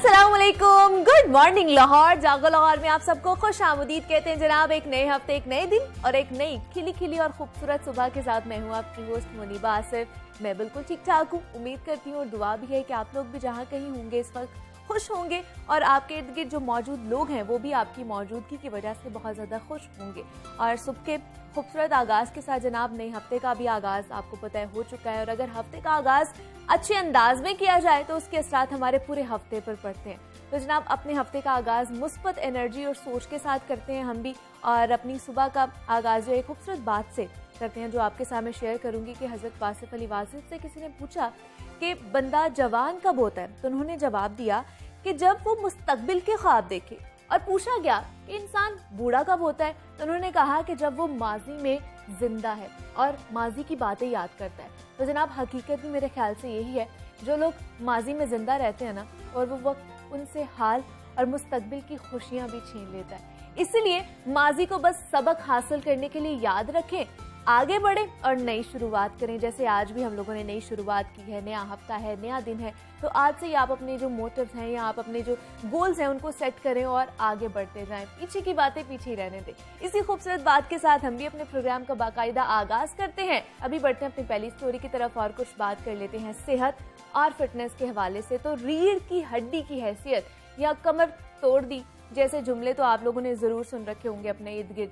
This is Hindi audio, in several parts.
अस्सलाम वालेकुम, गुड मॉर्निंग लाहौर। जागो लाहौर में आप सबको खुश आमदीद कहते हैं जनाब। एक नए हफ्ते, एक नए दिन और एक नई खिली खिली और खूबसूरत सुबह के साथ मैं हूँ आपकी होस्ट मुनीबा आसिफ। मैं बिल्कुल ठीक ठाक हूँ, उम्मीद करती हूँ और दुआ भी है कि आप लोग भी जहाँ कहीं होंगे इस वक्त खुश होंगे और आपके इर्द गिर्द जो मौजूद लोग हैं वो भी आपकी मौजूदगी की वजह से बहुत ज़्यादा खुश होंगे। और सुबह के खूबसूरत आगाज़ के साथ जनाब नए हफ्ते का भी आगाज़ आपको पता है हो चुका है। और अगर हफ्ते का आगाज़ अच्छे अंदाज में किया जाए तो उसके असरात हमारे पूरे हफ्ते पर पड़ते हैं। तो जनाब अपने हफ्ते का आगाज़ मुस्बत एनर्जी और सोच के साथ करते हैं हम भी, और अपनी सुबह का आगाज़ जो एक खूबसूरत बात से करते हैं जो आपके सामने शेयर करूंगी कि हज़रत वासिफ अली वासिफ से किसी ने पूछा कि बंदा जवान कब होता है, तो उन्होंने जवाब दिया कि जब वो मुस्तकबिल के ख्वाब देखे। और पूछा गया कि इंसान बूढ़ा कब होता है, तो उन्होंने कहा कि जब वो माजी में जिंदा है और माजी की बातें याद करता है। तो जनाब हकीकत भी मेरे ख्याल से यही है, जो लोग माजी में जिंदा रहते हैं ना, और वो वक्त उनसे हाल और मुस्तकबिल की खुशियां भी छीन लेता है। इसलिए माजी को बस सबक हासिल करने के लिए याद रखें, आगे बढ़े और नई शुरुआत करें। जैसे आज भी हम लोगों ने नई शुरुआत की है, नया हफ्ता है, नया दिन है, तो आज से ही आप अपने जो मोटिव्स हैं या आप अपने जो गोल्स हैं उनको सेट करें और आगे बढ़ते जाएं। पीछे की बातें पीछे ही रहने दें। इसी खूबसूरत बात के साथ हम भी अपने प्रोग्राम का बाकायदा आगाज करते हैं। अभी बढ़ते हैं अपनी पहली स्टोरी की तरफ और कुछ बात कर लेते हैं सेहत और फिटनेस के हवाले से। तो रीढ़ की हड्डी की हैसियत या कमर तोड़ दी जैसे जुमले तो आप लोगों ने जरूर सुन रखे होंगे अपने इर्द गिर्द,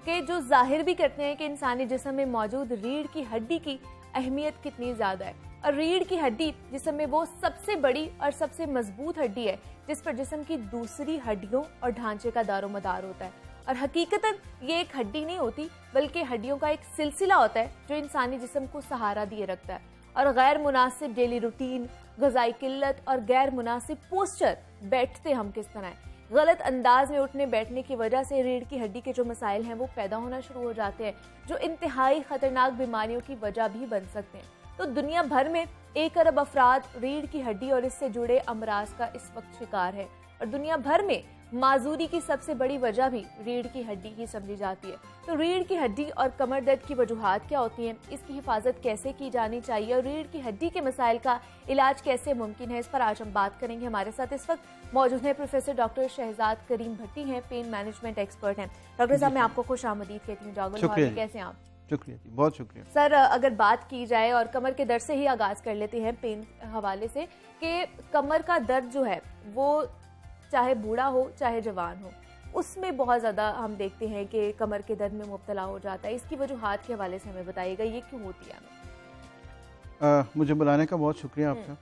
के जो जाहिर भी करते हैं कि इंसानी जिस्म में मौजूद रीढ़ की हड्डी की अहमियत कितनी ज्यादा है। और रीढ़ की हड्डी जिस्म में वो सबसे बड़ी और सबसे मजबूत हड्डी है जिस पर जिस्म की दूसरी हड्डियों और ढांचे का दारोमदार होता है। और हकीकतन ये एक हड्डी नहीं होती बल्कि हड्डियों का एक सिलसिला होता है जो इंसानी जिस्म को सहारा दिए रखता है। और गैर मुनासिब डेली रूटीन, ग़िज़ाई किल्लत और गैर मुनासिब पोस्चर, बैठते हम किस तरह है, गलत अंदाज में उठने बैठने की वजह से रीढ़ की हड्डी के जो मसाइल हैं वो पैदा होना शुरू हो जाते हैं, जो इंतहाई खतरनाक बीमारियों की वजह भी बन सकते हैं। तो दुनिया भर में 1 अरब अफराद रीढ़ की हड्डी और इससे जुड़े अमराज का इस वक्त शिकार है। और दुनिया भर में माजूरी की सबसे बड़ी वजह भी रीढ़ की हड्डी ही समझी जाती है। तो रीढ़ की हड्डी और कमर दर्द की वजूहात क्या होती हैं, इसकी हिफाजत कैसे की जानी चाहिए और रीढ़ की हड्डी के मसाइल का इलाज कैसे मुमकिन है, इस पर आज हम बात करेंगे। हमारे साथ इस वक्त मौजूद हैं प्रोफेसर डॉक्टर शहजाद करीम भट्टी हैं, पेन मैनेजमेंट एक्सपर्ट हैं। डॉक्टर साहब मैं आपको खुश आमदीद कहती हूँ। जागो लाहौर, कैसे हैं आप? शुक्रिया जी, बहुत शुक्रिया सर। अगर बात की जाए और कमर के दर्द से ही आगाज कर लेते हैं पेन हवाले से, कि कमर का दर्द जो है वो चाहे बूढ़ा हो चाहे जवान हो, उसमें बहुत ज़्यादा हम देखते हैं कि कमर के दर्द में मुब्तला हो जाता है। इसकी वजूहात के हवाले से हमें बताइएगा, ये क्यों होती है? मुझे बुलाने का बहुत शुक्रिया आपका।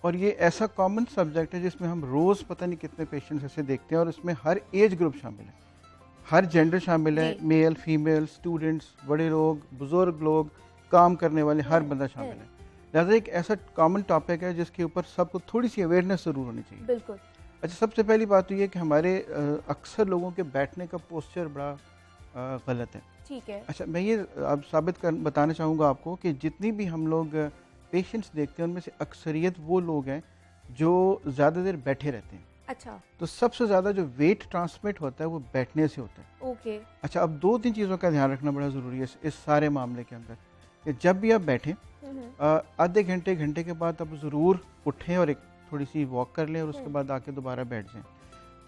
और ये ऐसा कॉमन सब्जेक्ट है जिसमें हम रोज़ पता नहीं कितने पेशेंट्स ऐसे देखते हैं, और इसमें हर एज ग्रुप शामिल है, हर जेंडर शामिल है, मेल फीमेल, स्टूडेंट्स, बड़े लोग, बुजुर्ग लोग, काम करने वाले, हर बंदा शामिल है। लिहाजा एक ऐसा कॉमन टॉपिक है जिसके ऊपर सबको थोड़ी सी अवेयरनेस ज़रूर होनी चाहिए। बिल्कुल। अच्छा, सबसे पहली बात तो ये कि हमारे अक्सर लोगों के बैठने का पोस्चर बड़ा गलत है। ठीक है। अच्छा, मैं ये अब बताना चाहूँगा आपको कि जितनी भी हम लोग पेशेंट्स देखते हैं उनमें से अक्सरियत वो लोग हैं जो ज़्यादा देर बैठे रहते हैं। अच्छा। तो सबसे ज़्यादा जो वेट ट्रांसमिट होता है वो बैठने से होता है। ओके। अच्छा, अब 2-3 चीज़ों का ध्यान रखना बड़ा ज़रूरी है इस सारे मामले के अंदर, कि जब भी आप बैठें आधे घंटे के बाद आप ज़रूर उठें और एक थोड़ी सी वॉक कर लें और उसके बाद आके दोबारा बैठ जाएं।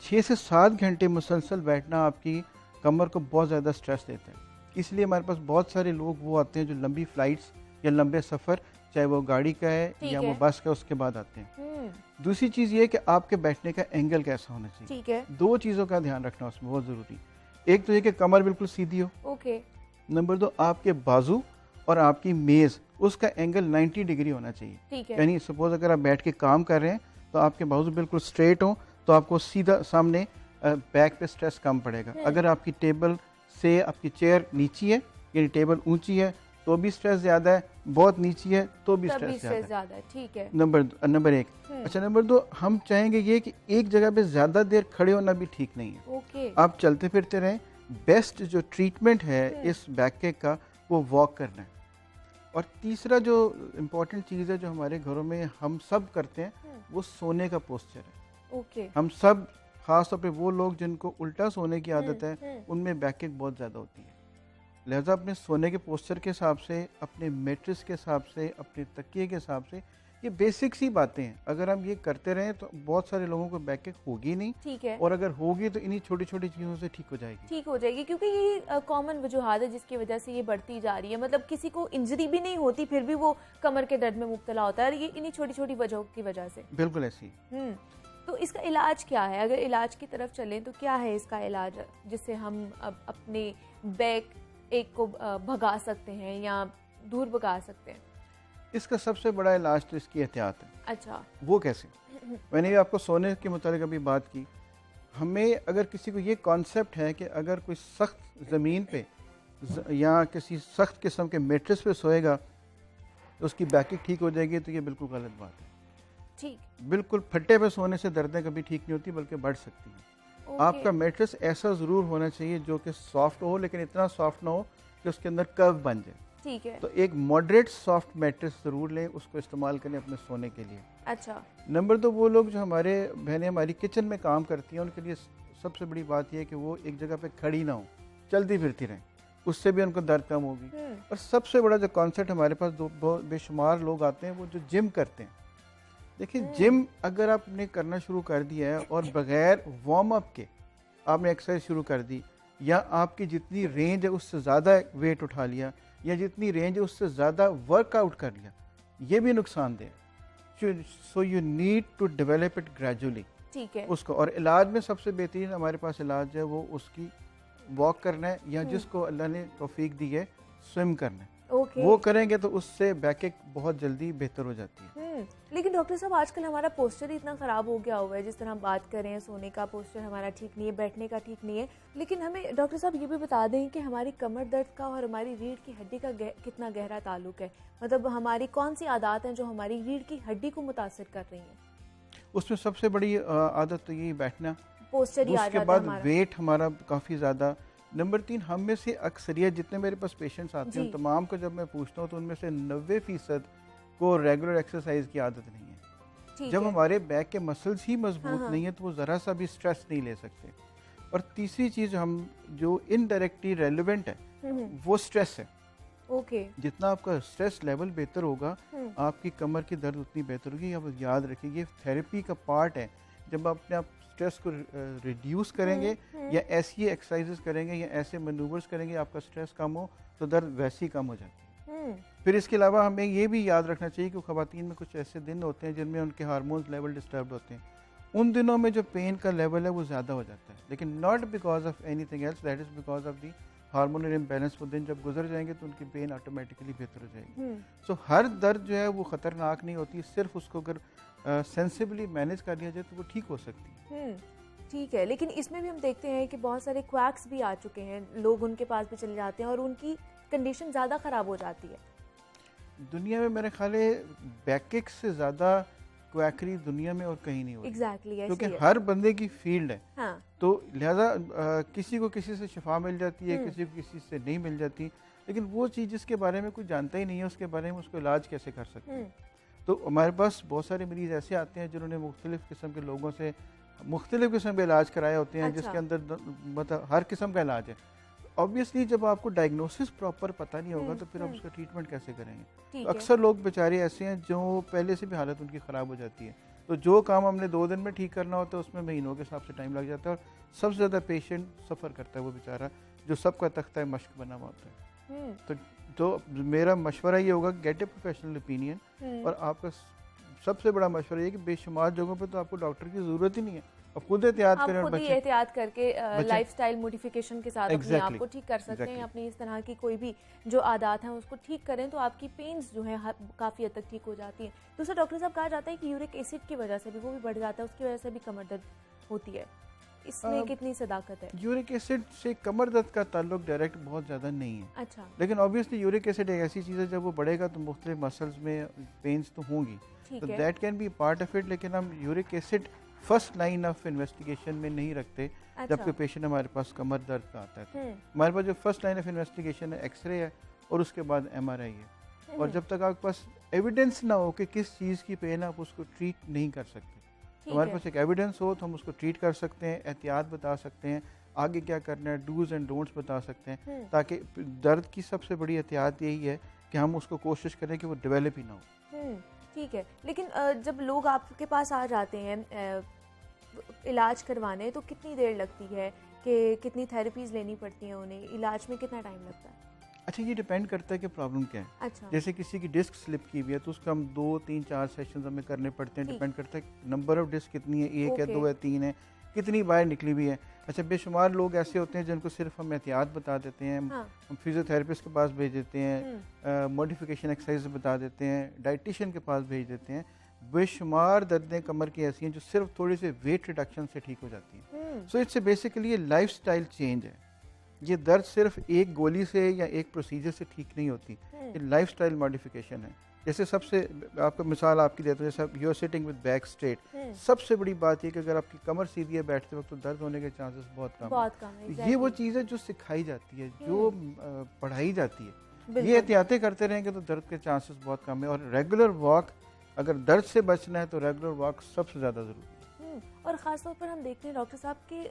6 से 7 घंटे मुसलसल बैठना आपकी कमर को बहुत ज़्यादा स्ट्रेस देता है। इसलिए हमारे पास बहुत सारे लोग वो आते हैं जो लंबी फ़्लाइट्स या लंबे सफ़र, चाहे वो गाड़ी का है या वो बस का, उसके बाद आते हैं। दूसरी चीज़ ये कि आपके बैठने का एंगल कैसा होना चाहिए। ठीक है। 2 चीज़ों का ध्यान रखना उसमें बहुत ज़रूरी। एक तो ये कि कमर बिल्कुल सीधी हो। ओके। नंबर 2, आपके बाजू और आपकी मेज़, उसका एंगल 90 डिग्री होना चाहिए। ठीक है। यानी सपोज अगर आप बैठ के काम कर रहे हैं तो आपके बाजू बिल्कुल स्ट्रेट हो तो आपको सीधा सामने बैक पे स्ट्रेस कम पड़ेगा। अगर आपकी टेबल से आपकी चेयर नीची है यानी टेबल ऊंची है तो भी स्ट्रेस ज़्यादा है, बहुत नीची है तो भी स्ट्रेस ज़्यादा है। ठीक है। नंबर 1। अच्छा, नंबर 2, हम चाहेंगे ये कि एक जगह पे ज़्यादा देर खड़े होना भी ठीक नहीं है। ओके। आप चलते फिरते रहें। बेस्ट जो ट्रीटमेंट है इस बैक का वो वॉक करना है। और तीसरा जो इम्पोर्टेंट चीज़ है जो हमारे घरों में हम सब करते हैं वो सोने का पोस्चर है। ओके। हम सब, खास तौर पे वो लोग जिनको उल्टा सोने की आदत है उनमें बैक बहुत ज़्यादा होती है। लिहाजा अपने सोने के पोस्चर के हिसाब से, अपने मेट्रेस के हिसाब से, अपने तकिए के हिसाब से ये बेसिक सी बातें हैं, अगर हम ये करते रहें तो बहुत सारे लोगों को बैक एक होगी नहीं, ठीक है, और अगर होगी तो इन्हीं छोटी छोटी चीज़ों से ठीक हो जाएगी। ठीक हो जाएगी, क्योंकि ये कॉमन वजूहात है जिसकी वजह से ये बढ़ती जा रही है। मतलब किसी को इंजरी भी नहीं होती फिर भी वो कमर के दर्द में मुब्तला होता है, और ये इन्हीं छोटी छोटी वजहों की वजह से। बिल्कुल ऐसी ही। तो इसका इलाज क्या है? अगर इलाज की तरफ चलें तो क्या है इसका इलाज जिससे हम अब अपने बैक एक को भगा सकते हैं या दूर भगा सकते हैं? इसका सबसे बड़ा इलाज तो इसकी एहतियात है। अच्छा। वो कैसे? मैंने भी आपको सोने के मुतालिक अभी बात की। हमें अगर किसी को ये कॉन्सेप्ट है कि अगर कोई सख्त ज़मीन पे या किसी सख्त किस्म के मेट्रेस पे सोएगा तो उसकी बैकिंग ठीक हो जाएगी, तो ये बिल्कुल गलत बात है। ठीक। बिल्कुल फट्टे पे सोने से दर्दें कभी ठीक नहीं होती, बल्कि बढ़ सकती हैं। आपका मेट्रेस ऐसा ज़रूर होना चाहिए जो कि सॉफ्ट हो, लेकिन इतना सॉफ्ट ना हो कि उसके अंदर कर्व बन जाए। ठीक है। तो एक मॉडरेट सॉफ्ट मैट्रेस ज़रूर लें, उसको इस्तेमाल करें अपने सोने के लिए। अच्छा। नंबर 2, वो लोग जो हमारे बहनें हमारी किचन में काम करती हैं, उनके लिए सबसे बड़ी बात यह है कि वो एक जगह पे खड़ी ना हो, चलती फिरती रहें, उससे भी उनको दर्द कम होगी। और सबसे बड़ा जो कॉन्सेप्ट हमारे पास बेशुमार लोग आते हैं वो जो जिम करते हैं। देखिए, जिम अगर आपने करना शुरू कर दिया है और बगैर वार्म अप के आपने एक्सरसाइज शुरू कर दी, या आपकी जितनी रेंज है उससे ज़्यादा वेट उठा लिया, या जितनी रेंज है उससे ज़्यादा वर्कआउट कर लिया, ये भी नुकसानदेह है। So you need to develop it gradually. ठीक है। उसको, और इलाज में सबसे बेहतरीन हमारे पास इलाज है वो उसकी वॉक करना है, या जिसको अल्लाह ने तौफीक दी है स्विम करना है। वो करेंगे तो उससे बैक बहुत जल्दी बेहतर हो जाती है। लेकिन डॉक्टर साहब, आजकल हमारा पोस्चर इतना ख़राब हो गया हुआ है, जिस तरह हम बात कर रहे हैं, सोने का पोस्चर हमारा ठीक नहीं है, बैठने का ठीक नहीं है। लेकिन हमें डॉक्टर साहब ये भी बता दें कि हमारी कमर दर्द का और हमारी रीढ़ की हड्डी का कितना गहरा ताल्लुक है। मतलब हमारी कौन सी आदत हैं जो हमारी रीढ़ की हड्डी को मुतासर कर रही हैं? उसमें सबसे बड़ी आदत तो यही बैठना, पोस्चर ही आ उसके जाता बाद है हमारा। वेट हमारा काफ़ी ज़्यादा। नंबर 3, हम में से अक्सरियत जितने मेरे पास पेशेंट्स आते हैं तमाम को जब मैं पूछता हूँ तो उनमें से 90% को रेगुलर एक्सरसाइज की आदत नहीं है। जब हमारे बैक के मसल्स ही मजबूत नहीं है तो वो ज़रा सा भी स्ट्रेस नहीं ले सकते। और तीसरी चीज़ जो इनडायरेक्टली रेलिवेंट है वो स्ट्रेस है। जितना आपका स्ट्रेस लेवल बेहतर होगा, आपकी कमर की दर्द उतनी बेहतर होगी। आप याद रखिए, ये थेरेपी का पार्ट है। जब आप अपने स्ट्रेस को रिड्यूस करेंगे या ऐसी एक्सरसाइजेस करेंगे या ऐसे मनूवर्स करेंगे, आपका स्ट्रेस कम हो तो दर्द वैसे ही कम हो जाती है। फिर इसके अलावा हमें ये भी याद रखना चाहिए कि ख़वातीन में कुछ ऐसे दिन होते हैं जिनमें उनके हार्मोन्स लेवल डिस्टर्ब होते हैं। उन दिनों में जो पेन का लेवल है वो ज़्यादा हो जाता है, लेकिन not because of anything else, that is because of the hormonal imbalance. वो दिन जब गुजर जाएंगे तो उनकी पेन ऑटोमेटिकली बेहतर हो जाएगी। सो हर दर्द जो है वो ख़तरनाक नहीं होती, सिर्फ उसको अगर सेंसिबली मैनेज कर लिया जाए तो वो ठीक हो सकती है। ठीक है, लेकिन इसमें भी हम देखते हैं कि बहुत सारे क्वैक्स भी आ चुके हैं, लोग उनके पास भी चले जाते हैं और उनकी कंडीशन ज़्यादा ख़राब हो जाती है। दुनिया में मेरे ख्याल है बैक से ज़्यादा क्वैकरी दुनिया में और कहीं नहीं होती। एग्जैक्टली, क्योंकि हर बंदे की फील्ड है। हाँ। तो लिहाजा किसी को किसी से शिफा मिल जाती है, किसी को किसी से नहीं मिल जाती, लेकिन वो चीज़ जिसके बारे में कुछ जानता ही नहीं है उसके बारे में उसको इलाज कैसे कर सकते हैं। तो हमारे पास बहुत सारे मरीज़ ऐसे आते हैं जिन्होंने मुख्तलिफ़ किस्म के लोगों से मुख्तलिफ़ किस्म के इलाज कराए होते हैं। जिसके अंदर मतलब हर किस्म का इलाज है। ऑब्वियसली जब आपको डायग्नोसिस प्रॉपर पता नहीं होगा तो फिर आप उसका ट्रीटमेंट कैसे करेंगे। तो अक्सर लोग बेचारे ऐसे हैं जो पहले से भी हालत उनकी ख़राब हो जाती है, तो जो काम हमने 2 दिन में ठीक करना होता है उसमें महीनों के हिसाब से टाइम लग जाता है, और सबसे ज़्यादा पेशेंट सफ़र करता है वो बेचारा जो सबका तख्ता मश्क बना हुआ होता है। तो मेरा मशवरा ये होगा, गेट ए प्रोफेशनल ओपिनियन। और आपका सबसे बड़ा मशवरा ये कि बेशुमार जगहों पे तो आपको डॉक्टर की ज़रूरत ही नहीं है, आप खुद एहतियात करें और बचें। एहतियात करके लाइफस्टाइल मॉडिफिकेशन के साथ अपने आप को ठीक कर सकते हैं। अपनी इस तरह की कोई भी जो आदत हैं उसको ठीक करें तो आपकी पेन्स जो है काफ़ी हद तक ठीक हो जाती हैं। दूसरा, डॉक्टर साहब कहा जाता है कि यूरिक एसिड की वजह से भी वो भी बढ़ जाता है, उसकी वजह से भी कमर दर्द होती है। इसमें कितनी सदाकत है? यूरिक एसिड से कमर दर्द का ताल्लुक डायरेक्ट बहुत ज़्यादा नहीं है। अच्छा। लेकिन ऑब्वियसली यूरिक एसिड एक ऐसी चीज़ है, जब वो बढ़ेगा तो मुख्तलिफ मसल्स में पेन्स तो होंगी, तो that can be part of it. लेकिन हम uric acid first line of investigation में नहीं रखते। जब कोई पेशेंट हमारे पास कमर दर्द का आता है तो हमारे पास जो फर्स्ट लाइन ऑफ इन्वेस्टिगेशन है एक्सरे है और उसके बाद MRI है। और जब तक आपके पास एविडेंस ना हो कि किस चीज़ की पेन आप उसको ट्रीट नहीं कर सकते, हमारे पास एक एविडेंस हो तो हम उसको ट्रीट कर सकते हैं, एहतियात बता सकते हैं, आगे क्या करना है, डूज एंड डोंट्स बता सकते हैं, ताकि दर्द की सबसे बड़ी एहतियात यही है कि हम उसको कोशिश करें कि वो डेवलप ही ना हो। ठीक है, लेकिन जब लोग आपके पास आ जाते हैं इलाज करवाने, तो कितनी देर लगती है कि कितनी थेरेपीज लेनी पड़ती हैं उन्हें, इलाज में कितना टाइम लगता है? अच्छा, ये डिपेंड करता है कि प्रॉब्लम क्या है। अच्छा, जैसे किसी की डिस्क स्लिप की हुई है तो उसका हम 2, 3, 4 सेशंस हमें करने पड़ते हैं। ठीक। डिपेंड करता है नंबर ऑफ डिस्क कितनी है, 1 है, ओके। 2 है, 3 है, कितनी बार निकली हुई है। अच्छा, बेशुमार लोग ऐसे होते हैं जिनको सिर्फ हम एहतियात बता देते हैं, हाँ। हम फिजियोथेरेपिस्ट के पास भेज देते हैं, मॉडिफिकेशन एक्सरसाइज बता देते हैं, डाइटिशियन के पास भेज देते हैं। बेशुमार दर्दें कमर की ऐसी हैं जो सिर्फ थोड़े से वेट रिडक्शन से ठीक हो जाती हैं। सो इट्स बेसिकली ये लाइफ स्टाइल चेंज है। ये दर्द सिर्फ एक गोली से या एक प्रोसीजर से ठीक नहीं होती, ये लाइफ स्टाइल मॉडिफिकेशन है। जैसे सबसे आपको मिसाल आपकी देता हूँ, जैसे you are sitting with back straight, सबसे बड़ी बात ये कि अगर आपकी कमर सीधी है बैठते वक्त तो दर्द होने के चांसेस बहुत कम है। ये वो चीज़ है जो सिखाई जाती है, जो पढ़ाई जाती है। ये एहतियातें करते रहेंगे तो दर्द के चांसेस बहुत कम है। और रेगुलर वॉक, अगर दर्द से बचना है तो रेगुलर वॉक सबसे ज़्यादा ज़रूरी है। और ख़ास तौर पर हम देखते हैं डॉक्टर साहब कि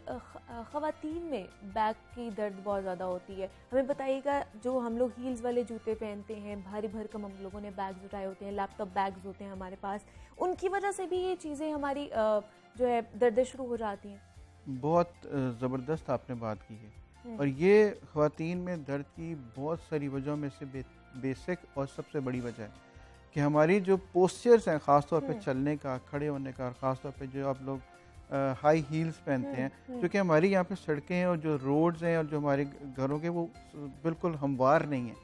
ख़वातीन में बैक की दर्द बहुत ज़्यादा होती है। हमें बताइएगा, जो हम लोग हील्स वाले जूते पहनते हैं, भारी भरकम हम लोगों ने बैग्स उठाए होते हैं, लैपटॉप बैग्स होते हैं हमारे पास, उनकी वजह से भी ये चीज़ें हमारी जो है दर्दें शुरू हो जाती हैं। बहुत ज़बरदस्त आपने बात की है। और ये ख़वातीन में दर्द की बहुत सारी वजहों में से बेसिक और सबसे बड़ी वजह है कि हमारी जो पोस्चर्स हैं, ख़ास तौर पे चलने का, खड़े होने का, और ख़ास तौर पे जो आप लोग हाई हील्स पहनते हैं, क्योंकि हमारी यहाँ पे सड़कें हैं और जो रोड्स हैं और जो हमारे घरों के वो बिल्कुल हमवार नहीं है,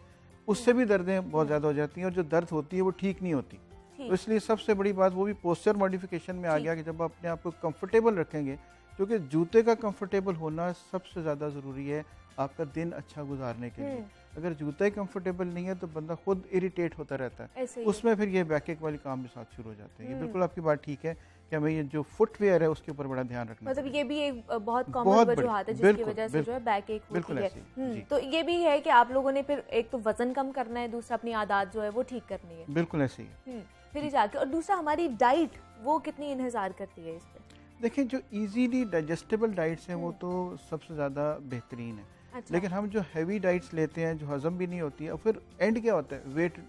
उससे भी दर्दें बहुत ज़्यादा हो जाती हैं। और जो दर्द होती है वो ठीक नहीं होती। तो इसलिए सबसे बड़ी बात वो भी पोस्चर मॉडिफिकेशन में आ गया कि जब आप अपने आप को कंफर्टेबल रखेंगे, क्योंकि जूते का कंफर्टेबल होना सबसे ज़्यादा ज़रूरी है आपका दिन अच्छा गुजारने के लिए। अगर जूता ही कंफर्टेबल नहीं है तो बंदा खुद इरिटेट होता रहता है, उसमें फिर ये बैक एक वाली काम भी साथ शुरू हो जाते हैं। ये बिल्कुल आपकी बात ठीक है कि हमें ये जो फुटवेयर है उसके ऊपर बड़ा ध्यान रखना, मतलब ये भी एक बहुत कॉमन वजूहत है जिसकी वजह से जो है बैक एक होती है। तो ये भी है कि आप लोगों ने फिर एक तो वजन कम करना है, दूसरा अपनी आदत जो है वो ठीक करनी है। बिल्कुल ऐसे ही फिर जाके, और दूसरा हमारी डाइट वो कितनी इन्हिसार करती है इस पे? देखिए, जो इजीली डाइजेस्टेबल डाइट्स हैं वो तो सबसे ज़्यादा बेहतरीन है। अच्छा। लेकिन हम जो हैवी डाइट्स लेते हैं जो हजम भी नहीं होती है, और फिर एंड क्या होता है,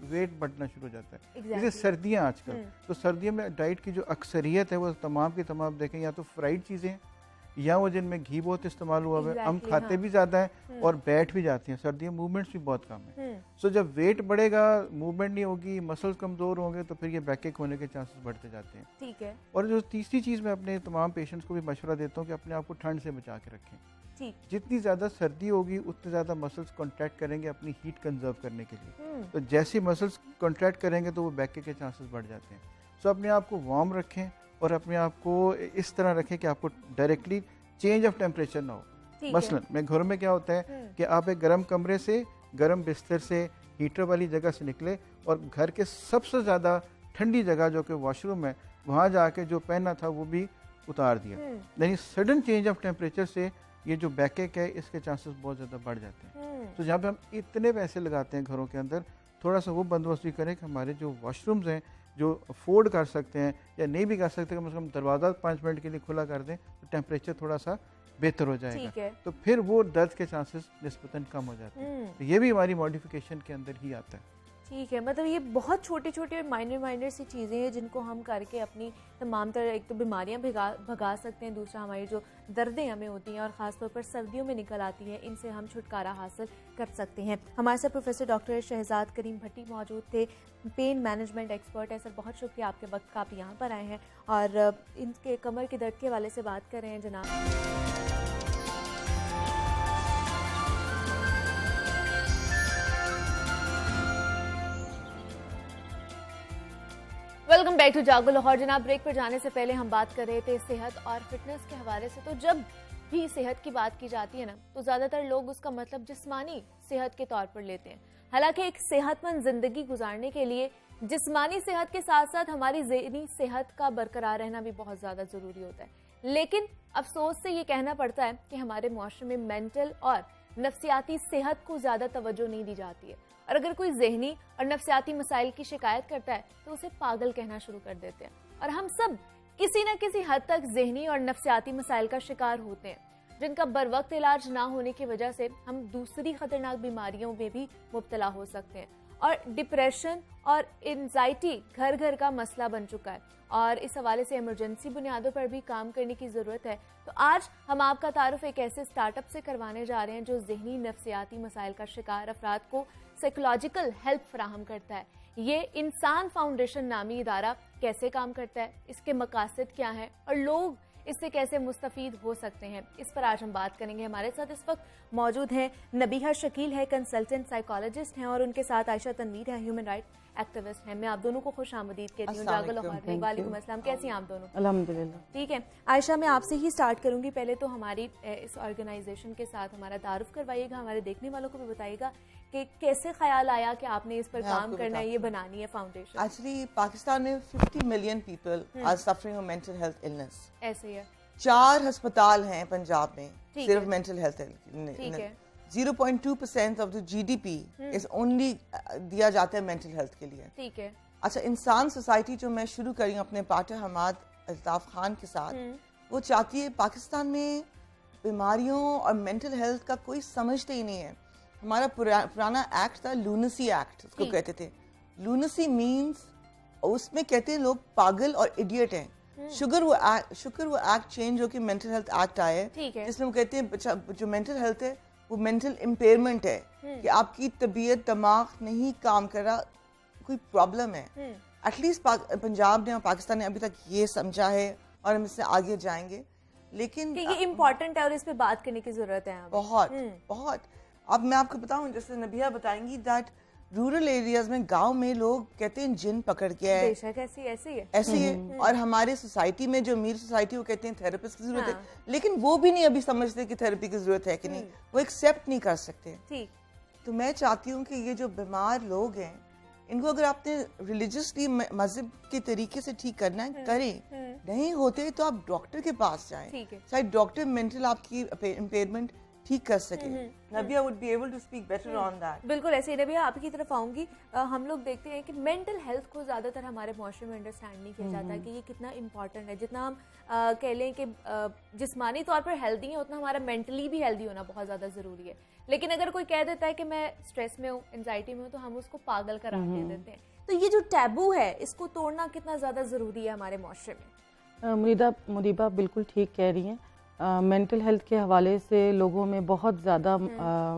वेट बढ़ना शुरू हो जाता है। जैसे सर्दियाँ आजकल, तो सर्दियों में डाइट की जो अक्सरियत है वो तमाम की तमाम देखें, या तो फ्राइड चीज़ें हैं या वो जिनमें घी बहुत इस्तेमाल हुआ है, हम खाते भी ज़्यादा हैं और बैठ भी जाते हैं। सर्दियों में मूवमेंट्स भी बहुत कम है। सो जब वेट बढ़ेगा, मूवमेंट नहीं होगी, मसल्स कमज़ोर होंगे, तो फिर ये बैकएक होने के चांसेस बढ़ते जाते हैं। ठीक है। और जो तीसरी चीज़ मैं अपने तमाम पेशेंट्स को भी मशवरा देता हूँ कि अपने आप को ठंड से बचा के रखें। जितनी ज़्यादा सर्दी होगी उतने ज़्यादा मसल्स कॉन्ट्रैक्ट करेंगे अपनी हीट कंजर्व करने के लिए। तो जैसे मसल्स कॉन्ट्रैक्ट करेंगे तो वो बैकएक के चांसेस बढ़ जाते हैं। सो अपने आप को वार्म रखें और अपने आप को इस तरह रखें कि आपको डायरेक्टली चेंज ऑफ टेम्परेचर ना हो। मसलन मैं घरों में क्या होता है कि आप एक गर्म कमरे से, गर्म बिस्तर से, हीटर वाली जगह से निकले और घर के सबसे ज़्यादा ठंडी जगह जो कि वॉशरूम है, वहाँ जाके जो पहनना था वो भी उतार दिया। यानी सडन चेंज ऑफ टेम्परेचर से ये जो बैकएक है इसके चांसेस बहुत ज़्यादा बढ़ जाते हैं। तो जहाँ पे हम इतने पैसे लगाते हैं घरों के अंदर, थोड़ा सा वो बंदोबस्त भी करें कि हमारे जो वॉशरूम्स हैं जो अफोर्ड कर सकते हैं या नहीं भी कर सकते, कम से कम दरवाज़ा 5 मिनट के लिए खुला कर दें तो टेम्परेचर थोड़ा सा बेहतर हो जाएगा। तो फिर वो दर्द के चांसेस निस्बतन कम हो जाते हैं। तो ये भी हमारी मॉडिफिकेशन के अंदर ही आता है। ठीक है, मतलब ये बहुत छोटे छोटे माइनर सी चीज़ें हैं जिनको हम करके अपनी तमाम तरह, एक तो बीमारियां भगा सकते हैं, दूसरा हमारी जो दर्दें हमें होती हैं और ख़ास तौर पर सर्दियों में निकल आती हैं, इनसे हम छुटकारा हासिल कर सकते हैं। हमारे साथ प्रोफेसर डॉक्टर शहजाद करीम भट्टी मौजूद थे, पेन मैनेजमेंट एक्सपर्ट है। सर, बहुत शुक्रिया आपके वक्त का, आप यहाँ पर आए हैं और इनके कमर के दर्द के हवाले से बात कर रहे हैं जनाब। वेलकम बैक टू जागो लाहौर। जनाब, ब्रेक पर जाने से पहले हम बात कर रहे थे सेहत और फिटनेस के हवाले से। तो जब भी सेहत की बात की जाती है ना, तो ज़्यादातर लोग उसका मतलब जिस्मानी सेहत के तौर पर लेते हैं। हालांकि एक सेहतमंद जिंदगी गुजारने के लिए जिस्मानी सेहत के साथ साथ हमारी ज़हनी सेहत का बरकरार रहना भी बहुत ज़्यादा ज़रूरी होता है। लेकिन अफसोस से ये कहना पड़ता है कि हमारे मुआशरे में मेंटल और नफ्सियाती सेहत को ज़्यादा तवज्जो नहीं दी जाती है, और अगर कोई ज़हनी और नफ्सियाती मसाइल की शिकायत करता है तो उसे पागल कहना शुरू कर देते हैं। और हम सब किसी न किसी हद तक ज़हनी और नफ्सियाती मसाइल का शिकार होते हैं, जिनका बरवक्त इलाज ना होने की वजह से हम दूसरी खतरनाक बीमारियों में भी मुब्तला हो सकते हैं। और डिप्रेशन और एंजाइटी घर घर का मसला बन चुका है और इस हवाले से इमरजेंसी बुनियादों पर भी काम करने की ज़रूरत है। तो आज हम आपका तारुफ एक ऐसे स्टार्टअप से करवाने जा रहे हैं जो ज़हनी नफ्सियाती मसाइल का शिकार अफराद को साइकोलॉजिकल हेल्प फराहम करता है। ये इंसान फाउंडेशन नामी इदारा कैसे काम करता है, इसके मकासद क्या हैं और लोग इससे कैसे मुस्तफीद हो सकते हैं, इस पर आज हम बात करेंगे। हमारे साथ इस वक्त मौजूद हैं नबीहा शकील है, कंसल्टेंट साइकोलॉजिस्ट हैं, और उनके साथ आयशा तनवीर है, ह्यूमन राइट एक्टिविस्ट हैं। मैं आप दोनों को खुश आमदीद कहती हूँ। जागो लाहौर में। वालेकुम अस्सलाम, कैसी हैं आप दोनों? अल्हम्दुलिल्लाह। ठीक है आयशा, मैं आपसे ही स्टार्ट करूंगी। पहले तो हमारी इस ऑर्गेनाइजेशन के साथ हमारा तारुफ करवाइएगा, हमारे देखने वालों को भी बताइएगा कि कैसे ख्याल आया कि आपने इस पर काम करना है, ये बनानी है फाउंडेशन। एक्चुअली पाकिस्तान में 50 million people are suffering from mental health illness. ऐसे ही है। 4 अस्पताल हैं पंजाब में ठीक सिर्फ है। Mental health. ठीक है। 0.2% of the GDP is only दिया जाता है मेंटल हेल्थ के लिए। ठीक है। अच्छा, इंसान सोसाइटी जो मैं शुरू करी हूँ अपने पार्टनर हमाद अल्ताफ खान के साथ, वो चाहती है पाकिस्तान में बीमारियों और मेंटल हेल्थ का कोई समझते ही नहीं है। हमारा पुराना एक्ट था लूनेसी एक्ट, उसको कहते थे। लूनेसी मीन्स उसमें कहते हैं लोग पागल और इडियट हैं। शुगर वो एक्ट चेंज होकर मेंटल हेल्थ एक्ट आया है, जिसमें वो कहते हैं जो मेंटल हेल्थ है वो मेंटल इम्पेयरमेंट है, कि आपकी तबीयत दिमाग नहीं काम कर रहा, कोई प्रॉब्लम है। एटलीस्ट पंजाब ने और पाकिस्तान ने अभी तक ये समझा है और हम इससे आगे जाएंगे। लेकिन ये इम्पोर्टेंट है और इस पे बात करने की जरूरत है बहुत बहुत। अब मैं आपको बताऊं, जैसे नबिया बताएंगी दैट रूरल एरियाज में, गांव में लोग कहते हैं जिन पकड़ के है। बेशक ऐसी है। ऐसी है। और हमारे सोसाइटी में जो अमीर सोसाइटी, वो कहते हैं थेरेपिस्ट की जरूरत है, लेकिन वो भी नहीं अभी समझते कि थेरेपी की जरूरत है कि नहीं, वो एक्सेप्ट नहीं कर सकते। ठीक। तो मैं चाहती हूँ कि ये जो बीमार लोग हैं, इनको अगर आपने रिलीजियसली मजहब के तरीके से ठीक करना है, करें। नहीं होते तो आप डॉक्टर के पास जाएं, शायद डॉक्टर मेंटल आपकी इम्पेयरमेंट ठीक कर सके। Nabia would be able to speak better on that. बिल्कुल ऐसे ही। नबिया, आपकी तरफ आऊंगी। हम लोग देखते हैं कि मेंटल हेल्थ को ज्यादातर हमारे माशरे में अंडरस्टैंड नहीं किया जाता कि ये कितना इंपॉर्टेंट है। जितना हम कह लें कि जिस्मानी तौर पर हेल्दी है, उतना हमारा मेंटली भी हेल्दी होना बहुत ज्यादा जरूरी है। लेकिन अगर कोई कह देता है कि मैं स्ट्रेस में हूँ, एंजाइटी में हूँ, तो हम उसको पागल करार दे देते हैं। तो ये जो टैबू है, इसको तोड़ना कितना ज्यादा जरूरी है हमारे माशरे में? मुनीबा बिल्कुल ठीक कह रही हैं। मेंटल हेल्थ के हवाले से लोगों में बहुत ज़्यादा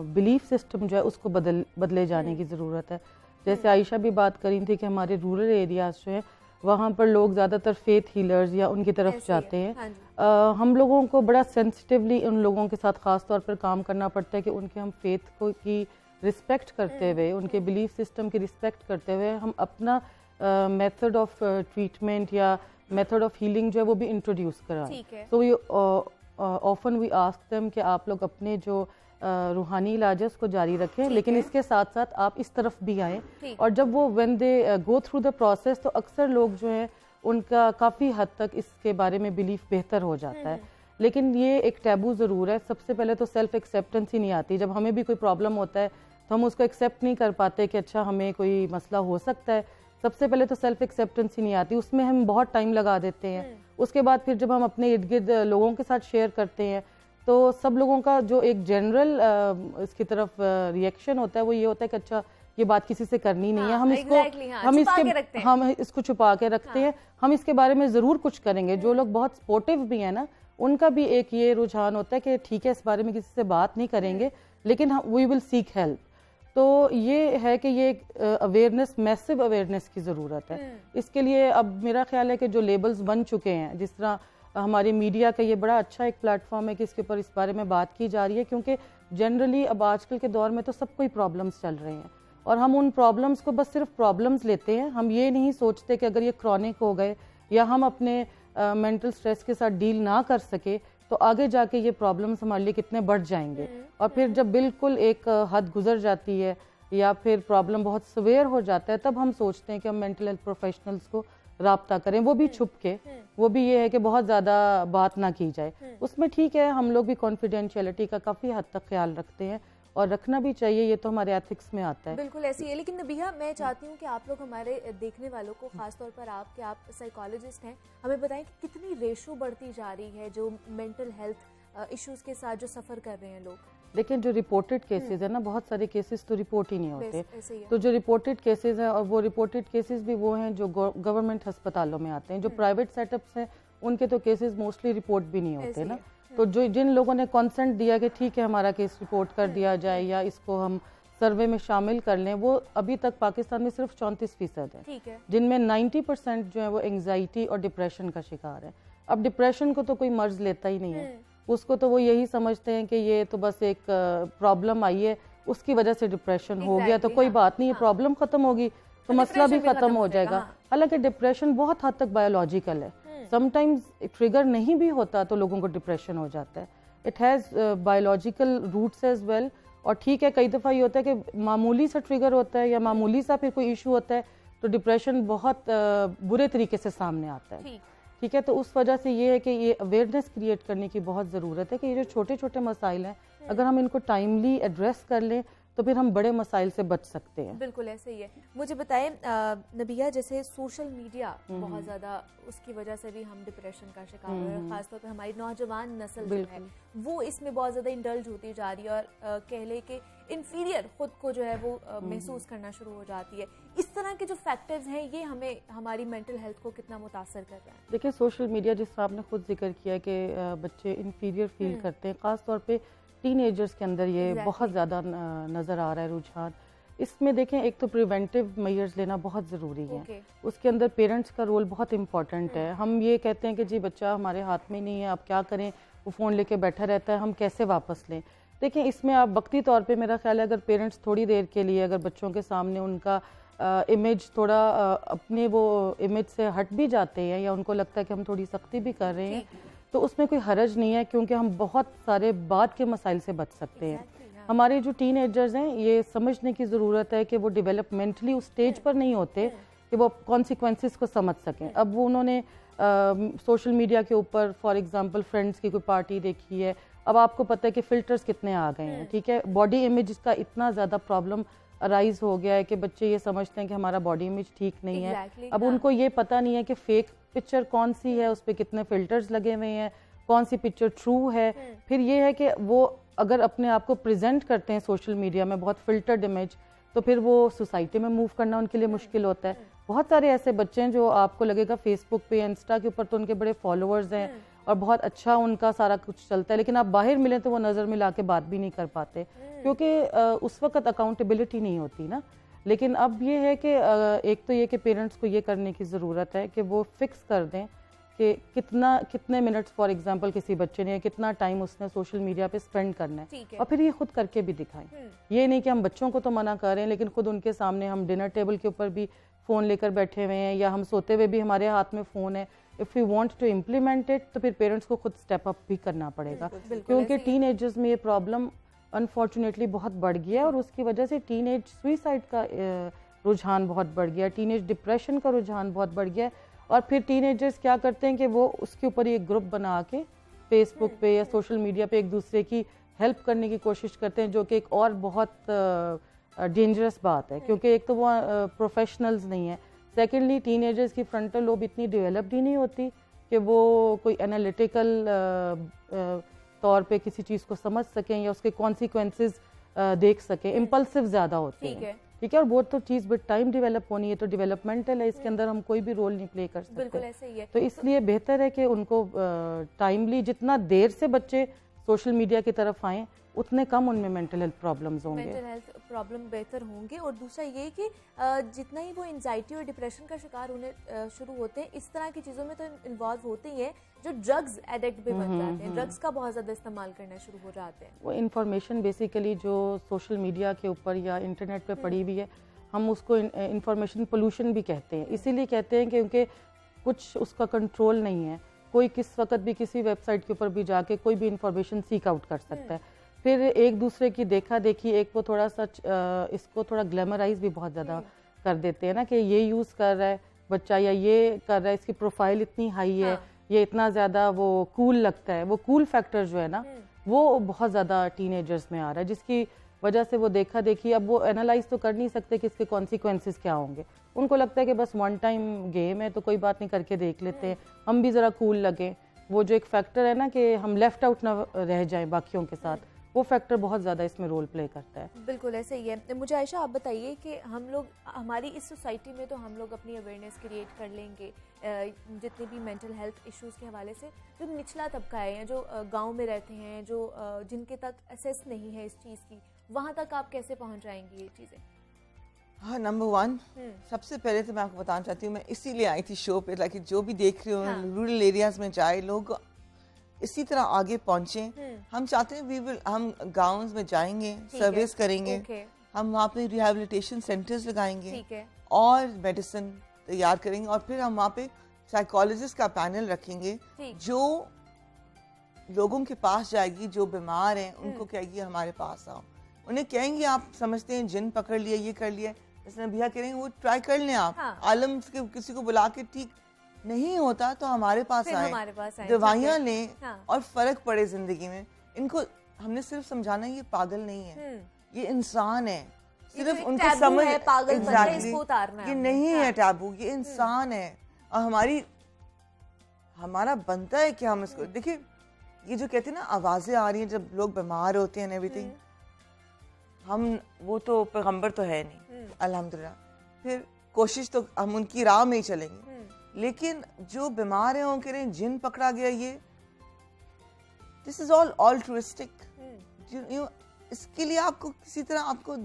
बिलीफ सिस्टम जो है उसको बदले जाने की ज़रूरत है। जैसे आयशा भी बात करी थी कि हमारे रूरल एरियाज जो है वहाँ पर लोग ज़्यादातर फेथ हीलर्स या उनकी तरफ जाते हैं। हाँ, हम लोगों को बड़ा सेंसिटिवली उन लोगों के साथ ख़ास तौर पर काम करना पड़ता है कि उनके हम फेथ को की रिस्पेक्ट करते हुए, उनके बिलीफ सिस्टम की रिस्पेक्ट करते हुए हम अपना मेथड ऑफ ट्रीटमेंट या मेथड ऑफ हीलिंग जो है वो भी इंट्रोड्यूस कराएं। तो ये ऑफन वी आस्क देम कि आप लोग अपने जो रूहानी इलाज है उसको जारी रखें, लेकिन इसके साथ साथ आप इस तरफ भी आएँ। और जब वो when they go through the process, तो अक्सर लोग जो हैं उनका काफ़ी हद तक इसके बारे में बिलीफ बेहतर हो जाता है। लेकिन ये एक टैबू ज़रूर है। सबसे पहले तो सेल्फ एक्सेप्टेंस ही नहीं आती। जब हमें भी कोई प्रॉब्लम होता है तो हम उसको एक्सेप्ट नहीं कर पाते कि अच्छा हमें कोई मसला हो सकता है। सबसे पहले तो सेल्फ एक्सेप्टेंस ही नहीं आती, उसमें हम बहुत टाइम लगा देते हैं। उसके बाद फिर जब हम अपने इर्द गिर्द लोगों के साथ शेयर करते हैं तो सब लोगों का जो एक जनरल इसकी तरफ रिएक्शन होता है वो ये होता है कि अच्छा ये बात किसी से करनी नहीं है, हम इसको हम इसको छुपा के रखते हैं, हम इसके बारे में ज़रूर कुछ करेंगे। जो लोग बहुत सपोर्टिव भी हैं ना, उनका भी एक ये रुझान होता है कि ठीक है इस बारे में किसी से बात नहीं करेंगे, लेकिन वी विल सीक हेल्प। तो ये है कि ये अवेयरनेस, मैसिव अवेयरनेस की ज़रूरत है। इसके लिए अब मेरा ख्याल है कि जो लेबल्स बन चुके हैं, जिस तरह हमारी मीडिया का ये बड़ा अच्छा एक प्लेटफॉर्म है कि इसके ऊपर इस बारे में बात की जा रही है, क्योंकि जनरली अब आजकल के दौर में तो सब कोई प्रॉब्लम्स चल रहे हैं और हम उन प्रॉब्लम्स को बस सिर्फ प्रॉब्लम्स लेते हैं। हम ये नहीं सोचते कि अगर ये क्रॉनिक हो गए या हम अपने मेंटल स्ट्रेस के साथ डील ना कर सके तो आगे जाके ये प्रॉब्लम्स हमारे लिए कितने बढ़ जाएंगे। और फिर जब बिल्कुल एक हद गुजर जाती है या फिर प्रॉब्लम बहुत सवेयर हो जाता है, तब हम सोचते हैं कि हम मेंटल हेल्थ प्रोफेशनल्स को राब्ता करें, वो भी छुप के। वो भी ये है कि बहुत ज़्यादा बात ना की जाए उसमें। ठीक है, हम लोग भी कॉन्फिडेंशियलिटी का काफ़ी हद तक ख्याल रखते हैं और रखना भी चाहिए, ये तो हमारे एथिक्स में आता है। बिल्कुल ऐसी है। लेकिन नबिया, मैं चाहती हूँ कि आप लोग हमारे देखने वालों को, खासतौर पर आप साइकोलॉजिस्ट हैं, हमें बताएं कि कितनी रेशो बढ़ती जा रही है जो मेंटल हेल्थ इश्यूज के साथ जो सफ़र कर रहे हैं लोग। देखिए जो रिपोर्टेड केसेस है ना, बहुत सारे केसेस तो रिपोर्ट ही नहीं होते। ऐसे ही है। तो जो रिपोर्टेड केसेस हैं, और वो रिपोर्टेड केसेस भी वो हैं जो गवर्नमेंट अस्पतालों में आते हैं। जो प्राइवेट सेटअप्स हैं उनके तो केसेस मोस्टली रिपोर्ट भी नहीं होते ना। तो जो जिन लोगों ने कॉन्सेंट दिया कि ठीक है हमारा केस रिपोर्ट कर दिया जाए या इसको हम सर्वे में शामिल कर लें, वो अभी तक पाकिस्तान में सिर्फ 34% है, ठीक है, जिनमें 90% जो है वो एंग्जाइटी और डिप्रेशन का शिकार है। अब डिप्रेशन को तो कोई मर्ज लेता ही नहीं है, उसको तो वो यही समझते हैं कि ये तो बस एक प्रॉब्लम आई है, उसकी वजह से डिप्रेशन हो गया, तो कोई बात नहीं है, प्रॉब्लम खत्म होगी तो मसला भी खत्म हो जाएगा। हालांकि डिप्रेशन बहुत हद तक बायोलॉजिकल है, समटाइम्स ट्रिगर नहीं भी होता तो लोगों को डिप्रेशन हो जाता है। It has biological roots as well. और ठीक है, कई दफ़ा ये होता है कि मामूली सा ट्रिगर होता है या मामूली सा फिर कोई इशू होता है तो डिप्रेशन बहुत बुरे तरीके से सामने आता है। ठीक है, तो उस वजह से ये है कि ये अवेयरनेस क्रिएट करने की बहुत ज़रूरत है कि ये जो छोटे छोटे मसाइल हैं, अगर हम इनको टाइमली एड्रेस कर लें तो फिर हम बड़े मसाइल से बच सकते हैं। बिल्कुल ऐसे ही है। मुझे बताएं नबिया, जैसे सोशल मीडिया बहुत ज़्यादा, उसकी वजह से भी हम डिप्रेशन का शिकार हो रहे हैं, खासतौर पे हमारी नौजवान नस्ल जो है वो इसमें बहुत ज़्यादा इंडल्ज होती जा रही है और कह ले कि इन्फीरियर खुद को जो है वो महसूस करना शुरू हो जाती है। इस तरह के जो फैक्टर्स हैं ये हमें हमारी मेंटल हेल्थ को कितना मुतासर कर रहा है? देखिए सोशल मीडिया, जिस तरह आपने खुद जिक्र किया कि बच्चे इन्फीरियर फील करते हैं, ख़ासतौर पे टीनेजर्स के अंदर ये बहुत ज़्यादा नज़र आ रहा है रुझान। इसमें देखें, एक तो प्रिवेंटिव मेजर्स लेना बहुत ज़रूरी है, उसके अंदर पेरेंट्स का रोल बहुत इंपॉर्टेंट है। हम ये कहते हैं कि जी बच्चा हमारे हाथ में नहीं है, आप क्या करें, वो फ़ोन लेके बैठा रहता है, हम कैसे वापस लें। देखें इसमें आप वक्ती तौर पे, मेरा ख्याल है अगर पेरेंट्स थोड़ी देर के लिए अगर बच्चों के सामने उनका इमेज थोड़ा अपने वो इमेज से हट भी जाते हैं या उनको लगता है कि हम थोड़ी सख्ती भी कर रहे हैं, तो उसमें कोई हरज नहीं है, क्योंकि हम बहुत सारे बाद के मसाइल से बच सकते हैं। हमारे जो टीनेजर्स हैं, ये समझने की ज़रूरत है कि वो डेवलपमेंटली उस स्टेज पर नहीं होते कि वो कॉन्सिक्वेंसेस को समझ सकें। अब वो उन्होंने सोशल मीडिया के ऊपर फॉर एग्जांपल फ्रेंड्स की कोई पार्टी देखी है, अब आपको पता है कि फ़िल्टर्स कितने आ गए हैं, ठीक है, बॉडी इमेज का इतना ज़्यादा प्रॉब्लम अराइज हो गया है कि बच्चे ये समझते हैं कि हमारा बॉडी इमेज ठीक नहीं है। अब उनको ये पता नहीं है कि फेक पिक्चर कौन सी है, उस पर कितने फ़िल्टर्स लगे हुए हैं, कौन सी पिक्चर ट्रू है। फिर ये है कि वो अगर अपने आप को प्रेजेंट करते हैं सोशल मीडिया में बहुत फ़िल्टर्ड इमेज, तो फिर वो सोसाइटी में मूव करना उनके लिए मुश्किल होता है। बहुत सारे ऐसे बच्चे हैं जो आपको लगेगा फेसबुक पे, इंस्टा के ऊपर तो उनके बड़े फॉलोअर्स हैं और बहुत अच्छा उनका सारा कुछ चलता है, लेकिन आप बाहर मिलें तो वो नज़र मिला के बात भी नहीं कर पाते, क्योंकि उस वक्त अकाउंटेबिलिटी नहीं होती ना। लेकिन अब ये है कि एक तो ये कि पेरेंट्स को ये करने की ज़रूरत है कि वो फिक्स कर दें कि कितने मिनट्स फॉर एग्जांपल किसी बच्चे ने कितना टाइम उसने सोशल मीडिया पे स्पेंड करना है, और फिर ये खुद करके भी दिखाएं। ये नहीं कि हम बच्चों को तो मना कर रहे हैं लेकिन खुद उनके सामने हम डिनर टेबल के ऊपर भी फ़ोन लेकर बैठे हुए हैं या हम सोते हुए भी हमारे हाथ में फ़ोन है। If you want to implement it तो फिर पेरेंट्स को खुद स्टेप अप भी करना पड़ेगा, क्योंकि टीनेजर्स में ये प्रॉब्लम अनफॉर्चुनेटली बहुत बढ़ गया है और उसकी वजह से टीनेज सुइसाइड का रुझान बहुत बढ़ गया, टीनेज डिप्रेशन का रुझान बहुत बढ़ गया है। और फिर टीनेजर्स क्या करते हैं कि वो उसके ऊपर एक ग्रुप बना के फेसबुक पे या सोशल मीडिया पे एक दूसरे की हेल्प करने की कोशिश करते हैं, जो कि एक और बहुत डेंजरस बात है, क्योंकि एक तो वो प्रोफेशनल्स नहीं है, सेकेंडली टीनेजर्स की फ्रंटल लोब इतनी डेवलप्ड ही नहीं होती कि वो कोई एनालिटिकल तौर पे किसी चीज़ को समझ सकें या उसके कॉन्सिक्वेंसेस देख सकें, इम्पल्सिव ज़्यादा होते हैं, ठीक है, और वो तो चीज़ विद टाइम डेवलप होनी है, तो डेवलपमेंटल है, इसके अंदर हम कोई भी रोल नहीं प्ले कर सकते। बिल्कुल ऐसे ही है। तो इसलिए बेहतर है कि उनको टाइमली, जितना देर से बच्चे सोशल मीडिया की तरफ आएँ उतने कम उनमें मेंटल हेल्थ प्रॉब्लम्स होंगे, मेंटल हेल्थ प्रॉब्लम बेहतर होंगे। और दूसरा ये कि जितना ही वो एंजाइटी और डिप्रेशन का शिकार होने शुरू होते हैं, इस तरह की चीज़ों में तो इन्वॉल्व होते ही हैं जो ड्रग्स एडिक्ट भी बन जाते हैं, ड्रग्स का बहुत ज़्यादा इस्तेमाल करना शुरू हो जाते हैं। वो इन्फॉर्मेशन बेसिकली जो सोशल मीडिया के ऊपर या इंटरनेट पे पड़ी हुई है, हम उसको इन्फॉर्मेशन पोल्यूशन भी कहते हैं। इसीलिए कहते हैं क्योंकि कुछ उसका कंट्रोल नहीं है, कोई किस वक्त भी किसी वेबसाइट के ऊपर भी जाके कोई भी इंफॉर्मेशन सीक आउट कर सकता है। फिर एक दूसरे की देखा देखी, एक वो थोड़ा सा इसको थोड़ा ग्लैमराइज भी बहुत ज़्यादा कर देते हैं ना, कि ये यूज़ कर रहा है बच्चा या ये कर रहा है, इसकी प्रोफाइल इतनी हाई है, ये इतना ज़्यादा वो कूल लगता है। वो कूल फैक्टर जो है ना, वो बहुत ज़्यादा टीनेजर्स में आ रहा है, जिसकी वजह से वो देखा देखी, अब वो एनालाइज तो कर नहीं सकते कि इसके कॉन्सिक्वेंसेस क्या होंगे। उनको लगता है कि बस वन टाइम गेम है तो कोई बात नहीं, करके देख लेते हैं, हम भी ज़रा कूल लगें। वो जो एक फैक्टर है ना कि हम लेफ्ट आउट ना रह जाएं बाकियों के साथ, वो फैक्टर बहुत ज़्यादा इसमें रोल प्ले करता है। बिल्कुल ऐसे ही है। मुझे आयशा आप बताइए कि हम लोग हमारी इस सोसाइटी में तो हम लोग अपनी अवेयरनेस क्रिएट कर लेंगे जितने भी मेंटल हेल्थ इश्यूज़ के हवाले से, जो निचला तबका है या जो गांव में रहते हैं, जो जिनके तक एसेस नहीं है इस चीज़ की, वहाँ तक आप कैसे पहुँच जाएंगी ये चीज़ें? हाँ, नंबर 1 सबसे पहले तो मैं आपको बताना चाहती हूँ, मैं इसीलिए आई थी शो पे, ताकि जो भी देख रहे हो रूरल एरियाज में जाए लोग इसी तरह आगे पहुंचे। हम चाहते हैं हम गाँव में जाएंगे, सर्विस करेंगे, हम वहाँ पे रिहैबिलिटेशन सेंटर्स लगाएंगे और मेडिसिन तैयार करेंगे, और फिर हम वहाँ पे साइकोलॉजिस्ट का पैनल रखेंगे जो लोगों के पास जाएगी, जो बीमार हैं उनको कहेगी हमारे पास आओ, उन्हें कहेंगे आप समझते हैं जिन पकड़ लिया, ये कर लिया, इसने भैया करेंगे वो ट्राई कर लें आप। आलम के किसी को बुला के ठीक नहीं होता तो हमारे पास आए, दवाइयाँ लें और फर्क पड़े जिंदगी में। इनको हमने सिर्फ समझाना ये पागल नहीं है, ये इंसान है, सिर्फ उनको समझ ये नहीं है टैबू, ये इंसान है और हमारा बनता है कि हम इसको देखिए। ये जो कहते हैं ना आवाजें आ रही हैं जब लोग बीमार होते हैं एवरीथिंग, हम वो तो पैगंबर तो है नहीं अल्हम्दुलिल्लाह, फिर कोशिश तो हम उनकी राह में ही चलेंगे, लेकिन जो बीमार हैं उनके लिए जिन पकड़ा गया, ये दिस इज ऑल ऑल्ट्रुइस्टिक। इसके लिए आपको किसी तरह आपको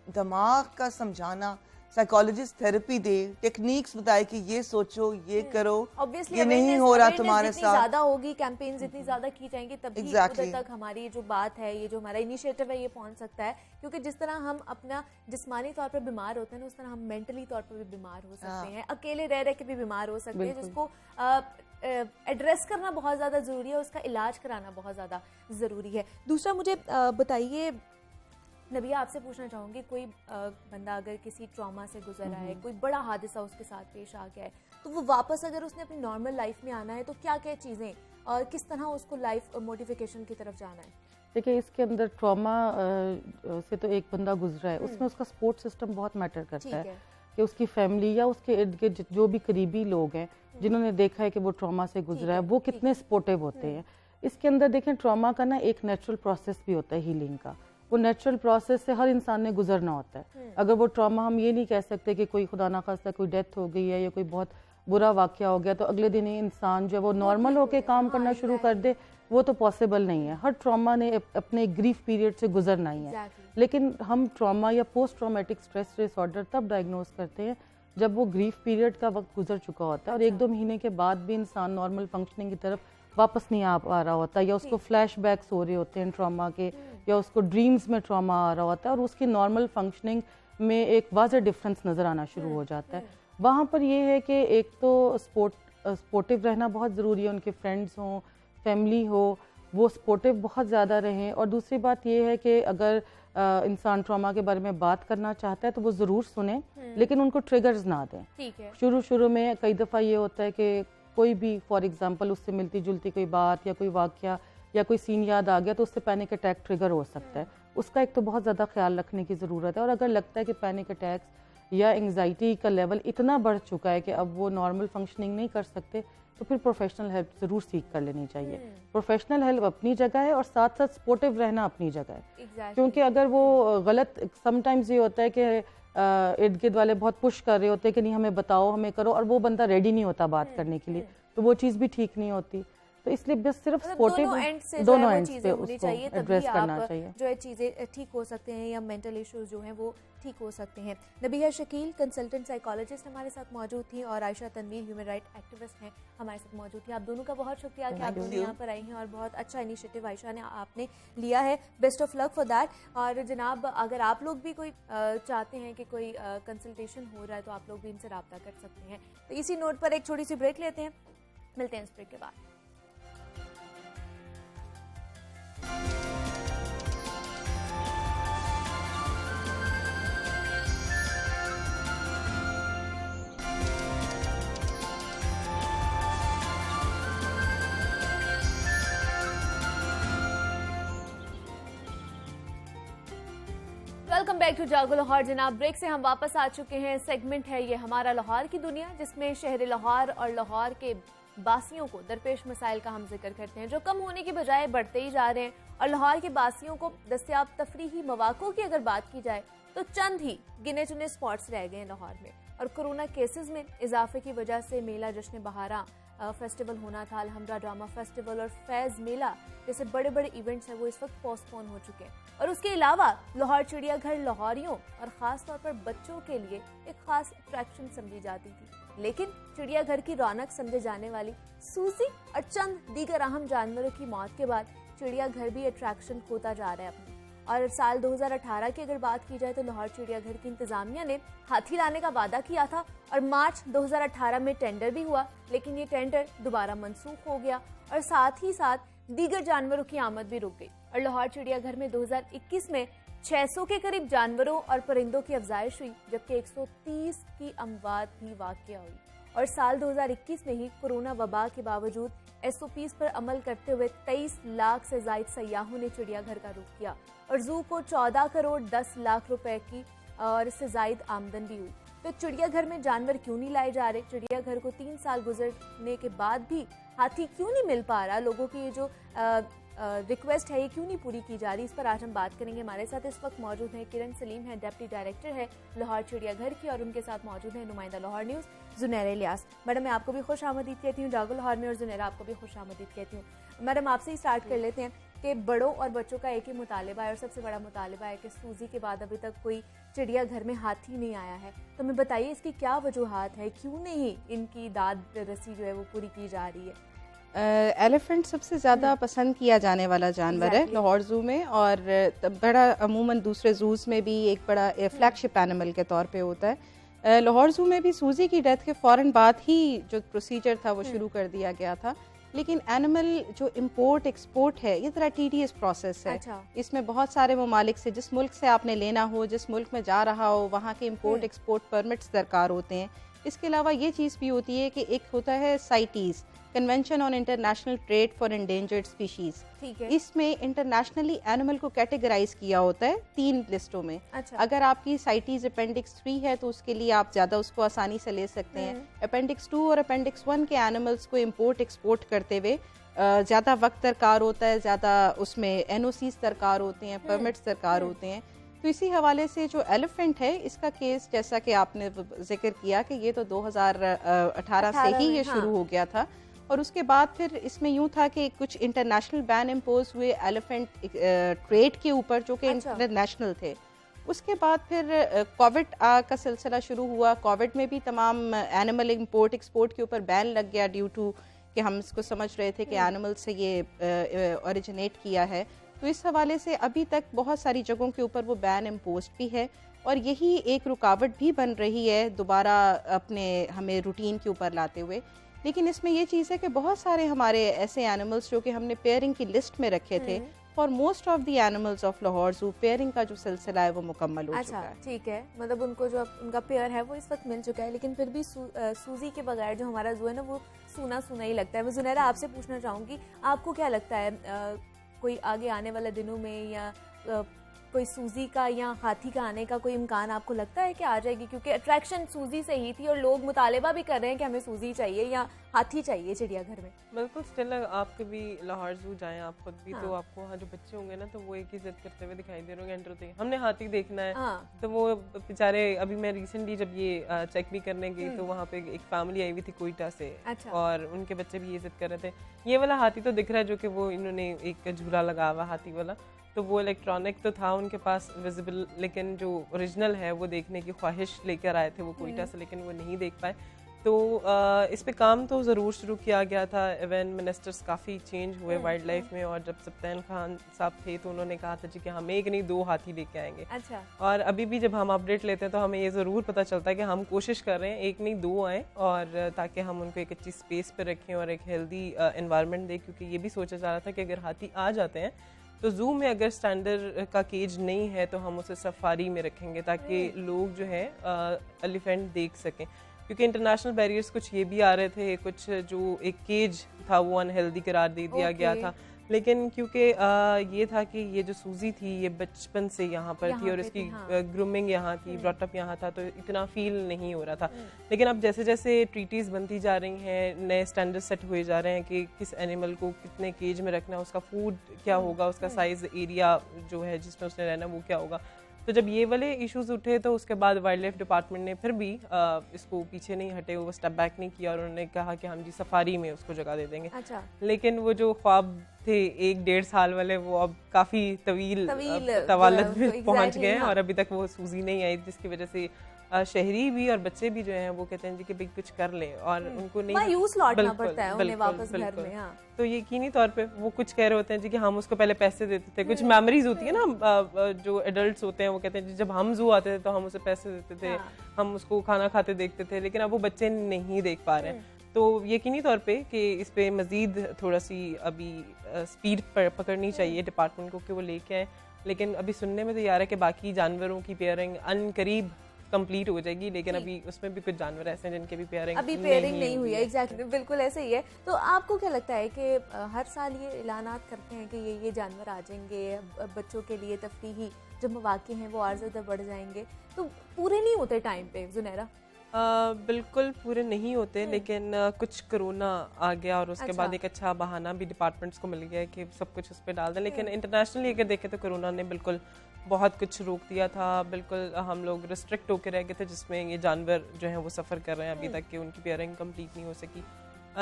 दिमाग का समझाना, साइकोलॉजिस्ट थेरेपी दे, टेक्निक्स बताए कि ये सोचो, ये करो, ये नहीं हो रहा तुम्हारे साथ। ज्यादा होगी, कैंपेन जितनी ज्यादा की जाएंगी तभी उधर तक हमारी जो बात है, ये जो हमारा इनिशिएटिव है ये पहुंच सकता है। क्योंकि जिस तरह हम अपना जिस्मानी तौर पर बीमार होते हैं ना, उस तरह हम मेंटली तौर पर भी बीमार हो सकते हैं, अकेले रह रह के भी बीमार हो सकते हैं, जिसको एड्रेस करना बहुत ज़्यादा ज़रूरी है, उसका इलाज कराना बहुत ज़्यादा ज़रूरी है। दूसरा मुझे बताइए नबिया, आपसे पूछना चाहूँगी, कोई बंदा अगर किसी ट्रॉमा से गुजर रहा है, कोई बड़ा हादसा उसके साथ पेश आ गया है, तो वो वापस अगर उसने अपनी नॉर्मल लाइफ में आना है तो क्या क्या चीज़ें और किस तरह उसको लाइफ मोटिफिकेशन की तरफ जाना है? देखिए, इसके अंदर ट्रॉमा से तो एक बंदा गुजरा है, उसमें उसका सपोर्ट सिस्टम बहुत मैटर करता है कि उसकी फैमिली या उसके इर्द गिर्द जो भी करीबी लोग हैं जिन्होंने देखा है कि वो ट्रॉमा से गुजरा है, वो कितने सपोर्टिव होते हैं। इसके अंदर देखें, ट्रॉमा का ना एक नेचुरल प्रोसेस भी होता है हीलिंग का, वो नेचुरल प्रोसेस से हर इंसान ने गुजरना होता है। अगर वो ट्रॉमा, हम ये नहीं कह सकते कि कोई खुदा ना खास्ता कोई डेथ हो गई है या कोई बहुत बुरा वाकया हो गया तो अगले दिन ही इंसान जो है वो नॉर्मल होके काम करना शुरू कर दे, वो तो पॉसिबल नहीं है। हर ट्रॉमा ने अपने ग्रीफ पीरियड से गुजरना ही है। लेकिन हम ट्रॉमा या पोस्ट ट्रॉमेटिक स्ट्रेस डिसऑर्डर तब डायग्नोज करते हैं जब वो ग्रीफ पीरियड का वक्त गुजर चुका होता है और 1-2 महीने के बाद भी इंसान नॉर्मल फंक्शनिंग की तरफ वापस नहीं आ पा रहा होता, या उसको फ्लैशबैक्स हो रहे होते हैं ट्रॉमा के, या उसको ड्रीम्स में ट्रॉमा आ रहा होता है और उसकी नॉर्मल फंक्शनिंग में एक वाज़ेह डिफरेंस नज़र आना शुरू हो जाता है। वहाँ पर ये है कि एक तो सपोर्टिव रहना बहुत ज़रूरी है, उनके फ्रेंड्स हों, फैमिली हो, वो सपोर्टिव बहुत ज़्यादा रहें। और दूसरी बात ये है कि अगर इंसान ट्रॉमा के बारे में बात करना चाहता है तो वो ज़रूर सुने, लेकिन उनको ट्रिगर्स ना दें। शुरू में कई दफ़ा ये होता है कि कोई भी फॉर एग्जांपल उससे मिलती जुलती कोई बात या कोई वाकया या कोई सीन याद आ गया तो उससे पैनिक अटैक ट्रिगर हो सकता है। उसका एक तो बहुत ज़्यादा ख्याल रखने की ज़रूरत है। और अगर लगता है कि पैनिक अटैक्स या एंग्जाइटी का लेवल इतना बढ़ चुका है कि अब वो नॉर्मल फंक्शनिंग नहीं कर सकते, तो फिर प्रोफेशनल हेल्प ज़रूर सीख कर लेनी चाहिए। प्रोफेशनल हेल्प अपनी जगह है और साथ साथ सपोर्टिव रहना अपनी जगह है। क्योंकि अगर वो गलत, समटाइम्स ये होता है कि इर्द गिर्द वाले बहुत पुश कर रहे होते हैं कि नहीं हमें बताओ, हमें करो, और वो बंदा रेडी नहीं होता बात करने के लिए, तो वो चीज़ भी ठीक नहीं होती। तो इसलिए बस सिर्फ सपोर्टिव दोनों एंड पे उसको एड्रेस करना चाहिए, जो है चीज़ें ठीक हो सकते हैं या मेंटल इश्यूज जो हैं वो ठीक हो सकते हैं। नबिया शकील कंसल्टेंट साइकोलॉजिस्ट हमारे साथ मौजूद थी और Ayesha Tanveer human right activist हैं हमारे साथ मौजूद थी। आप दोनों का बहुत शुक्रिया कि आप दोनों यहाँ पर आई हैं और बहुत अच्छा इनिशिएटिव आयशा ने आपने लिया है। Best of luck for that. और जनाब, अगर आप लोग भी कोई चाहते हैं कि कोई कंसल्टेशन हो रहा है तो आप लोग भी इनसे रब्ता कर सकते हैं। तो इसी नोट पर एक छोटी सी ब्रेक लेते हैं, मिलते हैं इस ब्रेक के बाद। वेलकम बैक टू जागो लाहौर। जनाब, ब्रेक से हम वापस आ चुके हैं। सेगमेंट है ये हमारा लाहौर की दुनिया, जिसमें शहर लाहौर और लाहौर के बासियों को दरपेश मसाइल का हम जिक्र करते हैं जो कम होने की बजाय बढ़ते ही जा रहे हैं। और लाहौर के बासियों को दस्तयाब तफरीही मौक़ों की अगर बात की जाए तो चंद ही गिने चुने स्पॉट्स रह गए हैं लाहौर में। और कोरोना केसेस में इजाफे की वजह से मेला जश्न बहारा फेस्टिवल होना था, अलहमरा ड्रामा फेस्टिवल और फैज़ मेला जैसे बड़े बड़े इवेंट्स हैं वो इस वक्त पोस्टपोन हो चुके हैं। और उसके अलावा लाहौर चिड़ियाघर लाहौरियों और ख़ास तौर पर बच्चों के लिए एक ख़ास अट्रैक्शन समझी जाती थी, लेकिन चिड़ियाघर की रौनक समझे जाने वाली सूसी और चंद दीगर अहम जानवरों की मौत के बाद चिड़ियाघर भी अट्रैक्शन खोता जा रहा है अपनी। और साल 2018 की अगर बात की जाए तो लाहौर चिड़ियाघर की इंतजामिया ने हाथी लाने का वादा किया था और मार्च 2018 में टेंडर भी हुआ, लेकिन ये टेंडर दोबारा मनसूख हो गया और साथ ही साथ दीगर जानवरों की आमद भी रुक गई। और लाहौर चिड़ियाघर में 2021 में 600 के करीब जानवरों और परिंदों की अफजाइश हुई, जबकि 130 की अमवात भी वाक़या हुई। और साल 2021 में ही कोरोना वबा के बावजूद SOPs पर अमल करते हुए 23 लाख से ज्यादा सयाहों ने चिड़ियाघर का रुख किया और जू को 14 करोड़ 10 लाख रुपए की और इससे ज्यादा आमदन भी हुई। तो चिड़ियाघर में जानवर क्यों नहीं लाए जा रहे? चिड़ियाघर को 3 साल गुजरने के बाद भी हाथी क्यों नहीं मिल पा रहा? लोगों की ये जो रिक्वेस्ट है ये क्यों नहीं पूरी की जा रही? इस पर आज हम बात करेंगे। हमारे साथ इस वक्त मौजूद हैं किरण सलीम है, डिप्टी डायरेक्टर है लाहौर चिड़ियाघर की, और उनके साथ मौजूद है नुमाइंदा लाहौर न्यूज़ जुनैरा इलियास। मैडम मैं आपको भी खुश आमदीद कहती हूँ जागो लाहौर में, और जुनैरा आपको भी खुश आमदीद कहती हूँ। मैडम आपसे ही स्टार्ट कर लेते हैं कि बड़ों और बच्चों का एक ही मुतालिबा है और सबसे बड़ा मुतालिबा है कि सूजी के बाद अभी तक कोई चिड़ियाघर में हाथी नहीं आया है। तो हमें बताइए इसकी क्या वजूहात है, क्यों नहीं इनकी दाद रसी जो है वो पूरी की जा रही है? एलिफेंट सबसे ज़्यादा पसंद किया जाने वाला जानवर है लाहौर ज़ू में, और बड़ा अमूमन दूसरे ज़ूज़ में भी एक बड़ा फ्लैगशिप एनिमल के तौर पे होता है। लाहौर ज़ू में भी सूजी की डेथ के फ़ौरन बाद ही जो प्रोसीजर था वो शुरू कर दिया गया था, लेकिन एनिमल जो इंपोर्ट एक्सपोर्ट है ये ज़रा टीडियस प्रोसेस है। अच्छा। इसमें बहुत सारे ममालिक से, जिस मुल्क से आपने लेना हो, जिस मुल्क में जा रहा हो, वहाँ के इंपोर्ट एक्सपोर्ट परमिट्स दरकार होते हैं। इसके अलावा ये चीज़ भी होती है कि एक होता है CITES, convention on international trade for endangered species. ठीक है। इसमें इंटरनेशनली एनिमल को कैटेगराइज किया होता है 3 लिस्टों में। अच्छा। अगर आपकी साइटीज अपेंडिक्स 3 है तो उसके लिए आप ज़्यादा उसको आसानी से ले सकते हैं। अपेंडिक्स 2 और अपेंडिक्स 1 के एनिमल्स को इम्पोर्ट एक्सपोर्ट करते हुए ज़्यादा वक्त दरकार होता है, ज़्यादा उसमें NOCs दरकार होते हैं, परमिट्स दरकार होते हैं। तो इसी हवाले से जो एलिफेंट है इसका केस, जैसा कि आपने जिक्र किया कि ये तो 2018 से ही ये शुरू हो गया था, और उसके बाद फिर इसमें यूं था कि कुछ इंटरनेशनल बैन इम्पोज हुए एलिफेंट ट्रेड के ऊपर जो कि इंटरनेशनल थे। उसके बाद फिर कोविड का सिलसिला शुरू हुआ। कोविड में भी तमाम एनिमल इंपोर्ट एक्सपोर्ट के ऊपर बैन लग गया, ड्यू टू कि हम इसको समझ रहे थे कि एनिमल से ये ओरिजिनेट किया है। तो इस हवाले से अभी तक बहुत सारी जगहों के ऊपर वो बैन इम्पोज भी है, और यही एक रुकावट भी बन रही है दोबारा अपने हमें रूटीन के ऊपर लाते हुए। लेकिन इसमें ये चीज़ है कि बहुत सारे हमारे ऐसे एनिमल्स जो कि हमने पेयरिंग की लिस्ट में रखे थे, for most of the animals of Lahore zoo pairing का जो सिलसिला है वो मुकम्मल हो चुका है। ठीक है, मतलब उनको जो उनका पेयर है वो इस वक्त मिल चुका है, लेकिन फिर भी सूजी के बगैर जो हमारा ज़ू है ना वो सूना सूना ही लगता है। मैं जुनैरा आपसे पूछना चाहूँगी, आपको क्या लगता है कोई आगे आने वाले दिनों में या कोई सूजी का या हाथी का आने का कोई इम्कान आपको लगता है कि आ जाएगी? क्योंकि अट्रैक्शन सूजी से ही थी और लोग मुतालिबा भी कर रहे हैं कि हमें सूजी चाहिए या हाथी चाहिए चिड़ियाघर में। बिल्कुल, स्टिल आप कभी लाहौर ज़ू जाएं आप खुद भी, हाँ। तो आपको वहाँ जो बच्चे होंगे ना तो वो एक ही जिद करते हुए दिखाई दे रहे होंगे, एंटर होते ही हमने हाथी देखना है। हाँ। तो वो बेचारे, अभी मैं रिसेंटली जब ये चेक भी करने गई तो वहाँ पे एक फैमिली आई हुई थी कोयटा से। अच्छा। और उनके बच्चे भी ये जिद कर रहे थे। ये वाला हाथी तो दिख रहा है जो कि वो इन्होंने एक झूला लगा हुआ हाथी वाला, तो वो इलेक्ट्रॉनिक तो था उनके पास विजिबल, लेकिन जो ओरिजिनल है वो देखने की ख्वाहिश लेकर आए थे वो कोयटा से, लेकिन वो नहीं देख पाए। तो इस पे काम तो ज़रूर शुरू किया गया था। इवन मिनिस्टर्स काफ़ी चेंज हुए वाइल्ड लाइफ में, और जब सप्तान खान साहब थे तो उन्होंने कहा था जी कि हम एक नहीं 2 हाथी लेके आएंगे। अच्छा। और अभी भी जब हम अपडेट लेते हैं तो हमें ये ज़रूर पता चलता है कि हम कोशिश कर रहे हैं एक नहीं 2 आएँ, और ताकि हम उनको एक अच्छी स्पेस पर रखें और एक हेल्दी इन्वायरमेंट दें। क्योंकि ये भी सोचा जा रहा था कि अगर हाथी आ जाते हैं तो ज़ू में अगर स्टैंडर्ड का केज नहीं है तो हम उसे सफारी में रखेंगे, ताकि लोग जो है एलिफेंट देख सकें। क्योंकि इंटरनेशनल बैरियर्स कुछ ये भी आ रहे थे, कुछ जो एक केज था वो अनहेल्दी करार दे दिया गया था। लेकिन क्योंकि ये था कि ये जो सूजी थी ये बचपन से यहाँ पर थी और इसकी ग्रूमिंग यहाँ थी, ब्रॉटअप यहाँ था, तो इतना फील नहीं हो रहा था। लेकिन अब जैसे जैसे ट्रीटीज़ बनती जा रही हैं, नए स्टैंडर्ड सेट हुए जा रहे हैं कि किस एनिमल को कितने केज में रखना है, उसका फूड क्या होगा, उसका साइज़, एरिया जो है जिसमें उसने रहना वो क्या होगा। तो जब ये वाले इश्यूज उठे तो उसके बाद वाइल्ड लाइफ डिपार्टमेंट ने फिर भी इसको पीछे नहीं हटे, वो स्टेप बैक नहीं किया और उन्होंने कहा कि हम जी सफारी में उसको जगह दे देंगे। अच्छा। लेकिन लेकिन वो जो ख्वाब थे 1-1.5 साल वाले वो अब काफ़ी तवील तवालत में पहुंच गए हैं और अभी तक वो सूजी नहीं आई, जिसकी वजह से शहरी भी और बच्चे भी जो हैं वो कहते हैं जी कि भाई कुछ कर लें और उनको नहीं मायूस लौटना पड़ता है उन्हें वापस घर में। हाँ। तो यकीनी तौर पे वो कुछ कह रहे होते हैं जी कि हम उसको पहले पैसे देते थे, कुछ मेमोरीज होती है ना, जो एडल्ट्स होते हैं वो कहते हैं जी जब हम जू आते थे तो हम उसे पैसे देते थे, हम उसको खाना खाते देखते थे, लेकिन अब वो बच्चे नहीं देख पा रहे हैं। तो यकीनी तौर पे कि इस पे मज़ीद थोड़ा सी अभी स्पीड पकड़नी चाहिए डिपार्टमेंट को कि वो लेके आए। लेकिन अभी सुनने में तो ये आ रहा है कि बाकी जानवरों की पेयरिंग अनकरीब कंप्लीट हो जाएगी, लेकिन अभी उसमें भी कुछ जानवर ऐसे हैं जिनके भी पेयरिंग नहीं हुई है। एग्जैक्टली, बिल्कुल ऐसे ही है। तो आपको क्या लगता है कि हर साल ये ऐलानात करते हैं कि ये जानवर आ जाएंगे, बच्चों के लिए तफरीही जो मौके हैं वो और ज़्यादा बढ़ जाएंगे, तो पूरे नहीं होते टाइम पे जुनैरा? बिल्कुल पूरे नहीं होते, लेकिन कुछ कोरोना आ गया और उसके बाद एक अच्छा बहाना भी डिपार्टमेंट्स को मिल गया कि सब कुछ उस पर डाल दें। लेकिन इंटरनेशनली अगर देखें तो कोरोना ने बिल्कुल बहुत कुछ रोक दिया था, बिल्कुल हम लोग रिस्ट्रिक्ट होकर रह गए थे, जिसमें ये जानवर जो हैं वो सफ़र कर रहे हैं अभी तक कि उनकी पेयरिंग कंप्लीट नहीं हो सकी।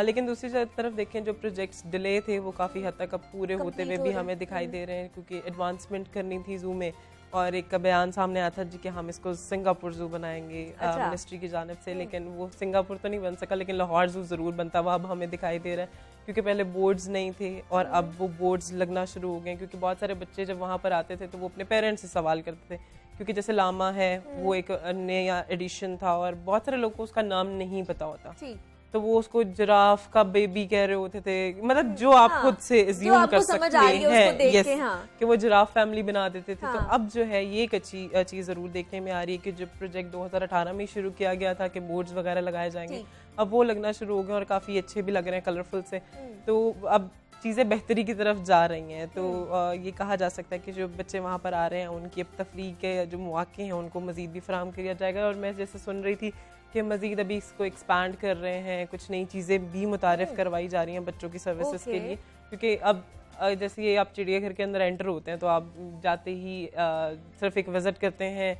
लेकिन दूसरी तरफ देखें जो प्रोजेक्ट्स डिले थे वो काफ़ी हद तक अब पूरे होते हुए भी हमें दिखाई दे रहे हैं, क्योंकि एडवांसमेंट करनी थी जू में और एक का बयान सामने आया था जी कि हम इसको सिंगापुर जू बनाएंगे मिनिस्ट्री की जानिब से, लेकिन वो सिंगापुर तो नहीं बन सका, लेकिन लाहौर जू ज़रूर बनता हुआ अब हमें दिखाई दे रहा है, क्योंकि पहले बोर्ड्स नहीं थे और अब वो बोर्ड्स लगना शुरू हो गए। क्योंकि बहुत सारे बच्चे जब वहाँ पर आते थे तो वो अपने पेरेंट्स से सवाल करते थे, क्योंकि जैसे लामा है वो एक नया एडिशन था और बहुत सारे लोगों को उसका नाम नहीं पता होता, तो वो उसको जिराफ का बेबी कह रहे होते थे, मतलब जो आप खुद से अज्यूम कर सकते हैं यस कि वो जिराफ फैमिली बना देते थे। तो अब जो है ये एक अच्छी चीज़ ज़रूर देखने में आ रही है कि जो प्रोजेक्ट 2018 में शुरू किया गया था कि बोर्ड्स वगैरह लगाए जाएंगे, अब वो लगना शुरू हो गए और काफ़ी अच्छे भी लग रहे हैं, कलरफुल से। तो अब चीज़ें बेहतरी की तरफ जा रही हैं, तो ये कहा जा सकता है कि जो बच्चे वहाँ पर आ रहे हैं उनकी अब तफरीह के जो मौके हैं उनको मज़ीद भी फराहम किया जाएगा। और मैं जैसे सुन रही थी कि मज़ीद अभी इसको एक्सपैंड कर रहे हैं, कुछ नई चीज़ें भी मुतारिफ करवाई जा रही हैं बच्चों की सर्विसेज के लिए, क्योंकि अब जैसे ये आप चिड़ियाघर के अंदर एंटर होते हैं तो आप जाते ही सिर्फ एक विज़िट करते हैं,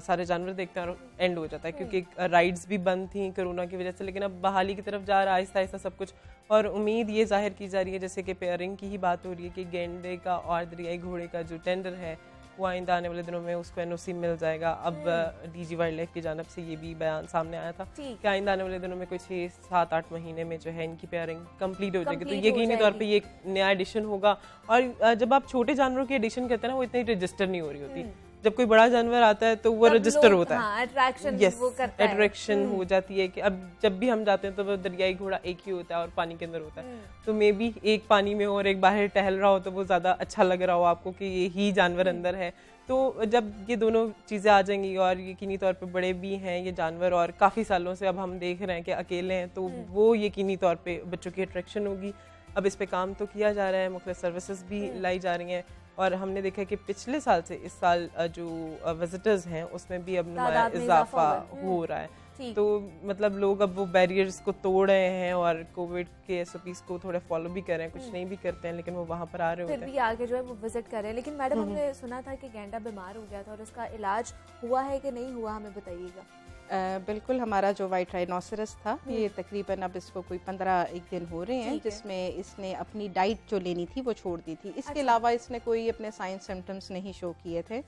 सारे जानवर देखते हैं और एंड हो जाता है, क्योंकि राइड्स भी बंद थी कोरोना की वजह से। लेकिन अब बहाली की तरफ जा रहा है आहिस्ता आहिस्ता सब कुछ, और उम्मीद ये जाहिर की जा रही है जैसे कि पेयरिंग की ही बात हो रही है कि गेंडे का और दरियाई घोड़े का जो टेंडर है वो आइंदा आने वाले दिनों में उसको एनओसी मिल जाएगा। अब डीजी वाइल्ड लाइफ की जानब से ये भी बयान सामने आया था कि आइंदा आने वाले दिनों में कुछ 6-7-8 महीने में जो है इनकी पेयरिंग कंप्लीट हो जाएगी। तो यकीनी तौर पे ये एक नया एडिशन होगा। और जब आप छोटे जानवरों की एडिशन करते हैं ना वो इतनी रजिस्टर नहीं हो रही होती, जब कोई बड़ा जानवर आता है तो वो रजिस्टर होता है, अट्रैक्शन हो जाती है कि अब जब भी हम जाते हैं तो वो दरियाई घोड़ा एक ही होता है और पानी के अंदर होता है, तो मे बी एक पानी में हो और एक बाहर टहल रहा हो तो वो ज़्यादा अच्छा लग रहा हो आपको कि ये ही जानवर अंदर है। तो जब ये दोनों चीज़ें आ जाएंगी और यकीनी तौर पे बड़े भी हैं ये जानवर और काफ़ी सालों से अब हम देख रहे हैं कि अकेले हैं, तो वो यकीनी तौर पे बच्चों की अट्रैक्शन होगी। अब इस पे काम तो किया जा रहा है, मुख्तलिफ सर्विसेज भी लाई जा रही हैं और हमने देखा कि पिछले साल से इस साल जो विजिटर्स हैं उसमें भी अब नुमाया इजाफा हो रहा है। तो मतलब लोग अब वो बैरियर्स को तोड़ रहे हैं और कोविड के एसओपीज को थोड़े फॉलो भी कर रहे हैं, कुछ नहीं भी करते हैं लेकिन वो वहाँ पर आ रहे होते हैं, फिर भी आगे जो है वो विजिट कर रहे हैं। लेकिन मैडम हमने सुना था कि गैंडा बीमार हो गया था और उसका इलाज हुआ है कि नहीं हुआ, हमें बताइएगा। बिल्कुल, हमारा जो वाइट राइनोसरस था ये तकरीबन अब इसको कोई 15 दिन हो रहे हैं जिसमें इसने अपनी डाइट जो लेनी थी वो छोड़ दी थी। इसके अलावा इसने कोई अपने साइन सिम्टम्स नहीं शो किए थे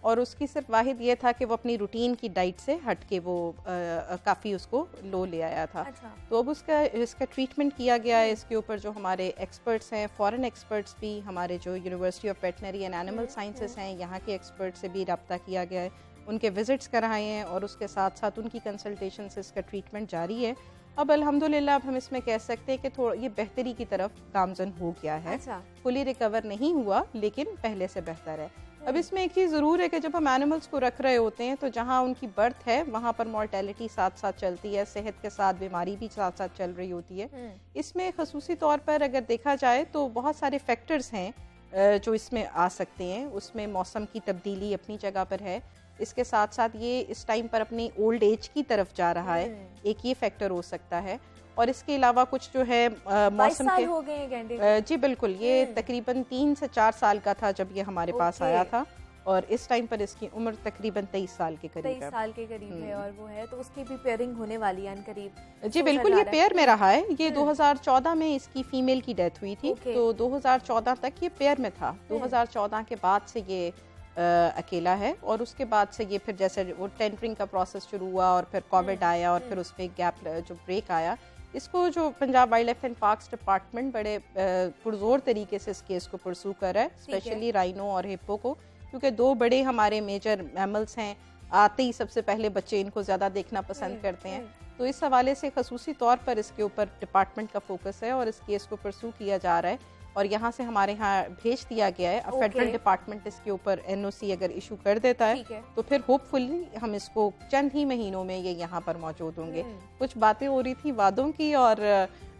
और उसकी सिर्फ वाहिद ये था कि वो अपनी रूटीन की डाइट से हट के वो काफ़ी उसको लो ले आया था। तो अब इसका ट्रीटमेंट किया गया है। इसके ऊपर जो हमारे एक्सपर्ट्स हैं, फॉरेन एक्सपर्ट्स भी, हमारे जो university of veterinary and animal sciences हैं यहाँ के एक्सपर्ट से भी रब्ता किया गया है, उनके विजिट्स कराए हैं और उसके साथ साथ उनकी कंसल्टेशन से इसका ट्रीटमेंट जारी है। अब अल्हम्दुलिल्लाह अब हम इसमें कह सकते हैं कि थोड़ा ये बेहतरी की तरफ गामजन हो गया है। अच्छा। फुली रिकवर नहीं हुआ लेकिन पहले से बेहतर है। अब इसमें एक चीज़ ज़रूर है कि जब हम एनिमल्स को रख रहे होते हैं तो जहाँ उनकी बर्थ है वहाँ पर मॉर्टेलिटी साथ साथ चलती है, सेहत के साथ बीमारी भी साथ साथ चल रही होती है। इसमें खसूसी तौर पर अगर देखा जाए तो बहुत सारे फैक्टर्स हैं जो इसमें आ सकते हैं। उसमें मौसम की तब्दीली अपनी जगह पर है, इसके साथ साथ ये इस टाइम पर अपनी ओल्ड एज की तरफ जा रहा है, एक ये फैक्टर हो सकता है। और इसके अलावा कुछ जो है मौसम के हो गए हैं गैंडे जी बिल्कुल, ये तकरीबन 3 से 4 साल का था जब ये हमारे पास आया था और इस टाइम पर इसकी उम्र तकरीबन 23 साल के करीब 23 साल के करीब है और वो है तो उसकी भी पेयरिंग होने वाली है करीब। जी बिल्कुल, ये पेयर में रहा है। ये 2014 में इसकी फीमेल की डेथ हुई थी, तो 2014 तक ये पेयर में था। 2014 के बाद से ये अकेला है और उसके बाद से ये फिर जैसे वो टेंडरिंग का प्रोसेस शुरू हुआ और फिर कोविड आया और फिर उसमें गैप जो ब्रेक आया, इसको जो Punjab wild life and parks department बड़े पुरजोर तरीके से इस केस को परसू कर रहा है, स्पेशली राइनो और हिप्पो को, क्योंकि दो बड़े हमारे मेजर मैमल्स हैं। आते ही सबसे पहले बच्चे इनको ज़्यादा देखना पसंद करते हैं, तो इस हवाले से खसूसी तौर पर इसके ऊपर डिपार्टमेंट का फोकस है और इस केस को परसू किया जा रहा है और यहाँ से हमारे यहाँ भेज दिया गया है। फेडरल डिपार्टमेंट इसके ऊपर एनओसी अगर इशू कर देता है तो फिर होपफुली हम इसको चंद ही महीनों में ये यहाँ पर मौजूद होंगे। कुछ बातें हो रही थी वादों की और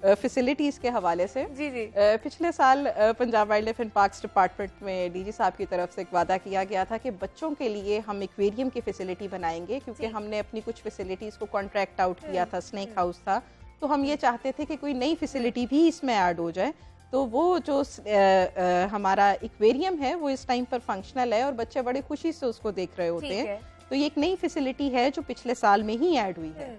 फैसिलिटीज़ के हवाले से। जी जी। पिछले साल Punjab wild life and parks department में डीजी साहब की तरफ से एक वादा किया गया था कि बच्चों के लिए हम एक्वेरियम की फैसिलिटी बनाएंगे, क्योंकि हमने अपनी कुछ फैसिलिटीज़ को कॉन्ट्रैक्ट आउट किया था, स्नेक हाउस था, तो हम ये चाहते थे कि कोई नई फैसिलिटी भी इसमें ऐड हो जाए। तो वो जो हमारा एक्वेरियम है वो इस टाइम पर फंक्शनल है और बच्चे बड़े खुशी से उसको देख रहे होते हैं। तो ये एक नई फैसिलिटी है जो पिछले साल में ही ऐड हुई है।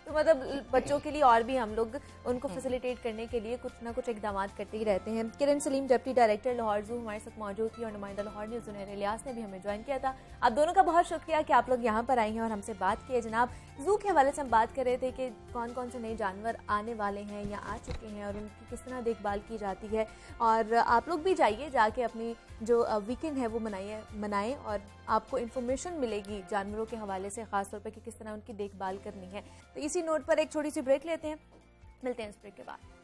तो मतलब बच्चों के लिए और भी हम लोग उनको फैसिलिटेट करने के लिए कुछ ना कुछ इकदाम करते ही रहते हैं। किरण सलीम डिप्टी डायरेक्टर लाहौर जू हमारे साथ मौजूद थी और नुमाइंदा लाहौर न्यूज़ जुनैर इलियास ने भी हमें ज्वाइन किया था। आप दोनों का बहुत शुक्रिया कि आप लोग यहाँ पर आई हैं और हमसे बात की है। जनाब, जू के हवाले से हम बात कर रहे थे कि कौन कौन से नए जानवर आने वाले हैं या आ चुके हैं और उनकी किस तरह देखभाल की जाती है। और आप लोग भी जाइए, जाके अपनी जो वीकेंड है वो मनाएं और आपको इन्फॉर्मेशन मिलेगी जानवरों के हवाले से, खासतौर पर कि किस तरह उनकी देखभाल करनी है। तो इसी नोट पर एक छोटी सी ब्रेक लेते हैं, मिलते हैं इस ब्रेक के बाद।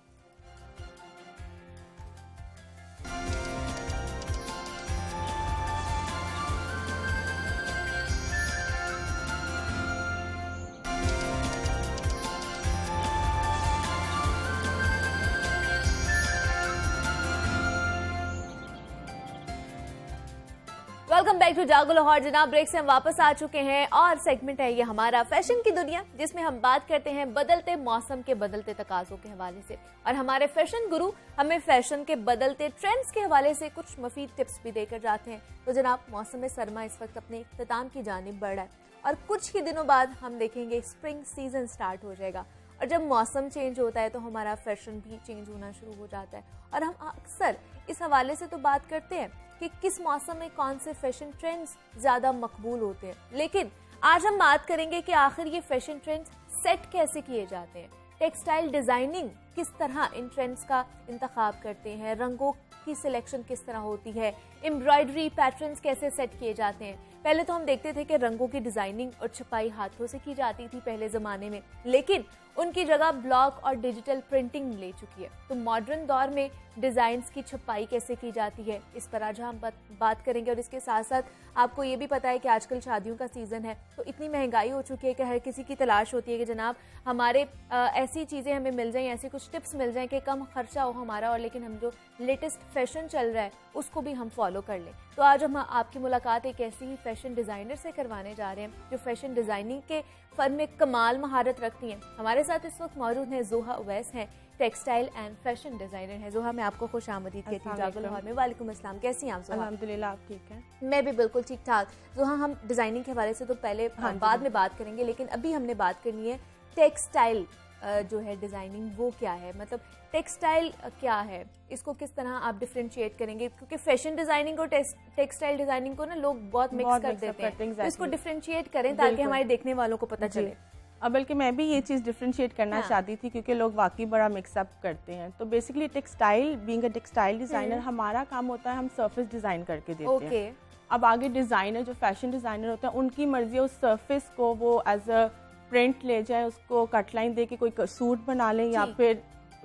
वेलकम बैक टू जागो लाहौर। जनाब, ब्रेक से हम वापस आ चुके हैं और सेगमेंट है ये हमारा फैशन की दुनिया, जिसमें हम बात करते हैं बदलते मौसम के बदलते तकाजों के हवाले से। और हमारे फैशन गुरु हमें फैशन के बदलते ट्रेंड्स के हवाले से कुछ मुफीद टिप्स भी देकर जाते हैं। तो जनाब, मौसम सरमा इस वक्त अपने इख्तिताम की जानिब बढ़ रहा है और कुछ ही दिनों बाद हम देखेंगे स्प्रिंग सीजन स्टार्ट हो जाएगा। और जब मौसम चेंज होता है तो हमारा फैशन भी चेंज होना शुरू हो जाता है और हम अक्सर इस हवाले से तो बात करते हैं कि किस मौसम में कौन से फैशन ट्रेंड्स ज्यादा मकबूल होते हैं। लेकिन आज हम बात करेंगे कि आखिर ये फैशन ट्रेंड्स सेट कैसे किए जाते हैं, टेक्सटाइल डिजाइनिंग किस तरह इन ट्रेंड्स का इंतखाब करते हैं, रंगों की सिलेक्शन किस तरह होती है, एम्ब्रॉयडरी पैटर्न्स कैसे सेट किए जाते हैं। पहले तो हम देखते थे कि रंगों की डिजाइनिंग और छपाई हाथों से की जाती थी पहले जमाने में, लेकिन उनकी जगह ब्लॉक और डिजिटल प्रिंटिंग ले चुकी है। तो मॉडर्न दौर में डिजाइन्स की छपाई कैसे की जाती है, इस पर आज हम बात करेंगे। और इसके साथ साथ आपको ये भी पता है कि आजकल शादियों का सीजन है, तो इतनी महंगाई हो चुकी है कि हर किसी की तलाश होती है कि जनाब हमारे ऐसी चीजें हमें मिल जाएं, ऐसी कुछ टिप्स मिल जाएं कि कम खर्चा हो हमारा और लेकिन हम जो लेटेस्ट फैशन चल रहा है उसको भी हम फॉलो कर लें। तो आज हम आपकी मुलाकात एक ऐसी ही फैशन डिजाइनर से करवाने जा रहे हैं जो फैशन डिजाइनिंग के फन में कमाल महारत रखती हैं। हमारे साथ इस वक्त मौजूद हैं जोहा उवैस हैं, टेक्सटाइल एंड फैशन डिजाइनर है। जोहा, मैं आपको खुश आमदीद कहती हूँ जागो लाहौर में। वालेकुम अस्सलाम, कैसी हैं आप जोहा? अल्हम्दुलिल्लाह, आप ठीक हैं? मैं भी बिल्कुल ठीक ठाक। जोहा, हम डिजाइनिंग के हवाले से तो पहले बाद में बात करेंगे, लेकिन अभी हमने बात करनी है टेक्सटाइल जो है डिजाइनिंग, वो क्या है, मतलब टेक्सटाइल क्या है, इसको किस तरह आप डिफरेंशिएट करेंगे, क्योंकि फैशन डिजाइनिंग और टेक्सटाइल डिजाइनिंग को ना लोग बहुत मिक्स कर देते हैं। तो इसको डिफरेंशिएट करें ताकि हमारे देखने वालों को पता चले। अब बल्कि मैं भी ये चीज़ डिफरेंशिएट करना चाहती थी क्योंकि लोग वाकई बड़ा मिक्सअप करते हैं। तो basically textile, being a textile designer, हमारा काम होता है हम सरफेस डिजाइन करके देते हैं। अब आगे डिजाइनर जो फैशन डिजाइनर होते हैं उनकी मर्जी है उस सरफेस को वो एज अ प्रिंट ले जाए, उसको कट लाइन दे के कोई सूट बना लें या फिर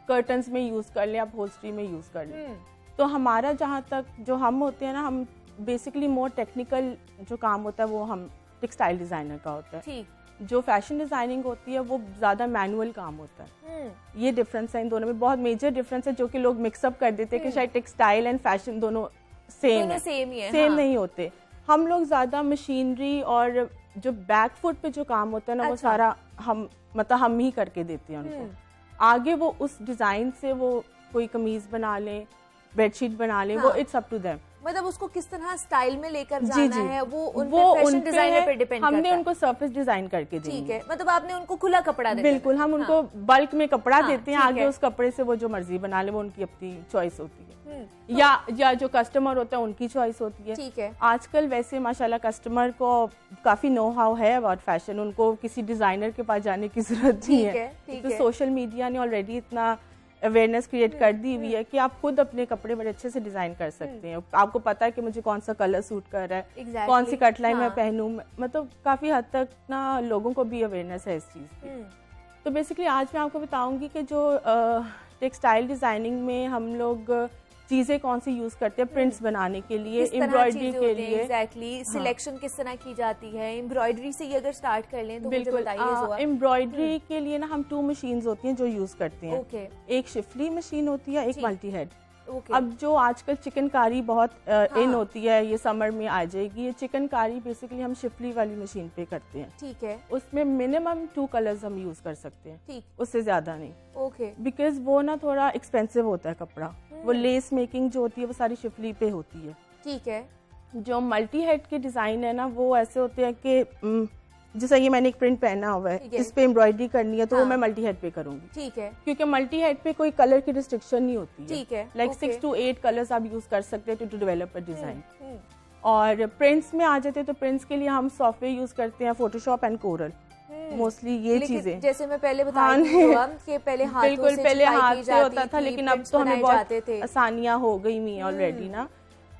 कर्टन्स में यूज़ कर लें, अपहोल्स्ट्री में यूज़ कर लें। तो हमारा जहाँ तक जो हम होते हैं ना, हम बेसिकली मोर टेक्निकल जो काम होता है वो हम टेक्सटाइल डिज़ाइनर का होता है। ठीक। जो फैशन डिज़ाइनिंग होती है वो ज़्यादा मैनुअल काम होता है। ये डिफरेंस है इन दोनों में, बहुत मेजर डिफरेंस है, जो कि लोग मिक्सअप कर देते हैं कि शायद टेक्सटाइल एंड फैशन दोनों सेम है। सेम ही है, सेम नहीं होते। हम लोग ज़्यादा मशीनरी और जो बैक फुट पे जो काम होता है ना, वो सारा हम ही करके देते हैं उनको। आगे वो उस डिज़ाइन से वो कोई कमीज बना लें, बेडशीट बना लें, वो इट्स अप टू देम। मतलब उसको किस तरह स्टाइल में लेकर जाना है वो उन फैशन डिजाइनर पे डिपेंड करता है। हमने उनको सरफेस डिजाइन करके दी। ठीक है, मतलब आपने उनको खुला कपड़ा देते हैं। बिल्कुल, हम उनको बल्क में कपड़ा देते हैं, आगे उस कपड़े से वो जो मर्जी बना ले, वो उनकी अपनी चॉइस होती है। या जो कस्टमर होता है उनकी चॉइस होती है। ठीक है। आजकल वैसे माशाल्लाह कस्टमर को काफी नो हाउ है अबाउट फैशन, उनको किसी डिजाइनर के पास जाने की जरूरत नहीं है। तो सोशल मीडिया ने ऑलरेडी इतना अवेयरनेस क्रिएट कर दी हुई है कि आप खुद अपने कपड़े बड़े अच्छे से डिजाइन कर सकते हैं। आपको पता है कि मुझे कौन सा कलर सूट कर रहा है, कौन सी कटलाइन मैं पहनूं, मतलब काफी हद तक ना लोगों को भी अवेयरनेस है इस चीज की। तो बेसिकली आज मैं आपको बताऊंगी कि जो टेक्सटाइल डिजाइनिंग में हम लोग चीजें कौन सी यूज करते हैं प्रिंट्स बनाने के लिए, एम्ब्रॉयडरी के लिए। एग्जैक्टली सिलेक्शन किस तरह की जाती है? एम्ब्रॉयडरी से ही अगर स्टार्ट कर लें तो मुझे बताइए। एम्ब्रॉयडरी के लिए ना हम 2 मशीन्स होती हैं जो यूज करते हैं। ओके। एक शिफली मशीन होती है, एक मल्टी हेड। अब जो आजकल चिकनकारी बहुत इन होती है, ये समर में आ जाएगी। ये चिकनकारी बेसिकली हम शिफली वाली मशीन पे करते हैं। ठीक है। उसमें मिनिमम 2 कलर्स हम यूज कर सकते हैं। ठीक। उससे ज्यादा नहीं। ओके। बिकॉज वो ना थोड़ा एक्सपेंसिव होता है कपड़ा। वो लेस मेकिंग जो होती है वो सारी शिफली पे होती है। ठीक है। जो मल्टी हेड के डिजाइन है ना, वो ऐसे होते हैं कि जैसे ये मैंने एक प्रिंट पहना हुआ है, इस पे एम्ब्रॉयडरी करनी है तो वो मैं मल्टी हेड पे करूंगी। ठीक है। क्योंकि मल्टी हेड पे कोई कलर की रिस्ट्रिक्शन नहीं होती है। ठीक है। लाइक 6 to 8 कलर्स आप यूज कर सकते हैं टू डेवलप अ डिजाइन। और प्रिंट्स में आ जाते हैं तो प्रिंट्स के लिए हम सॉफ्टवेयर यूज करते हैं, फोटोशॉप एंड कोरल। मोस्टली ये चीजें जैसे मैं पहले बता रही हूँ कि पहले हाथों बिल्कुल से पहले छपाई हाथ की से जाती होता था, थी, लेकिन अब prints तो हमें बनाए बहुत जाते थे। आसानियां हो गई हुई ऑलरेडी ना।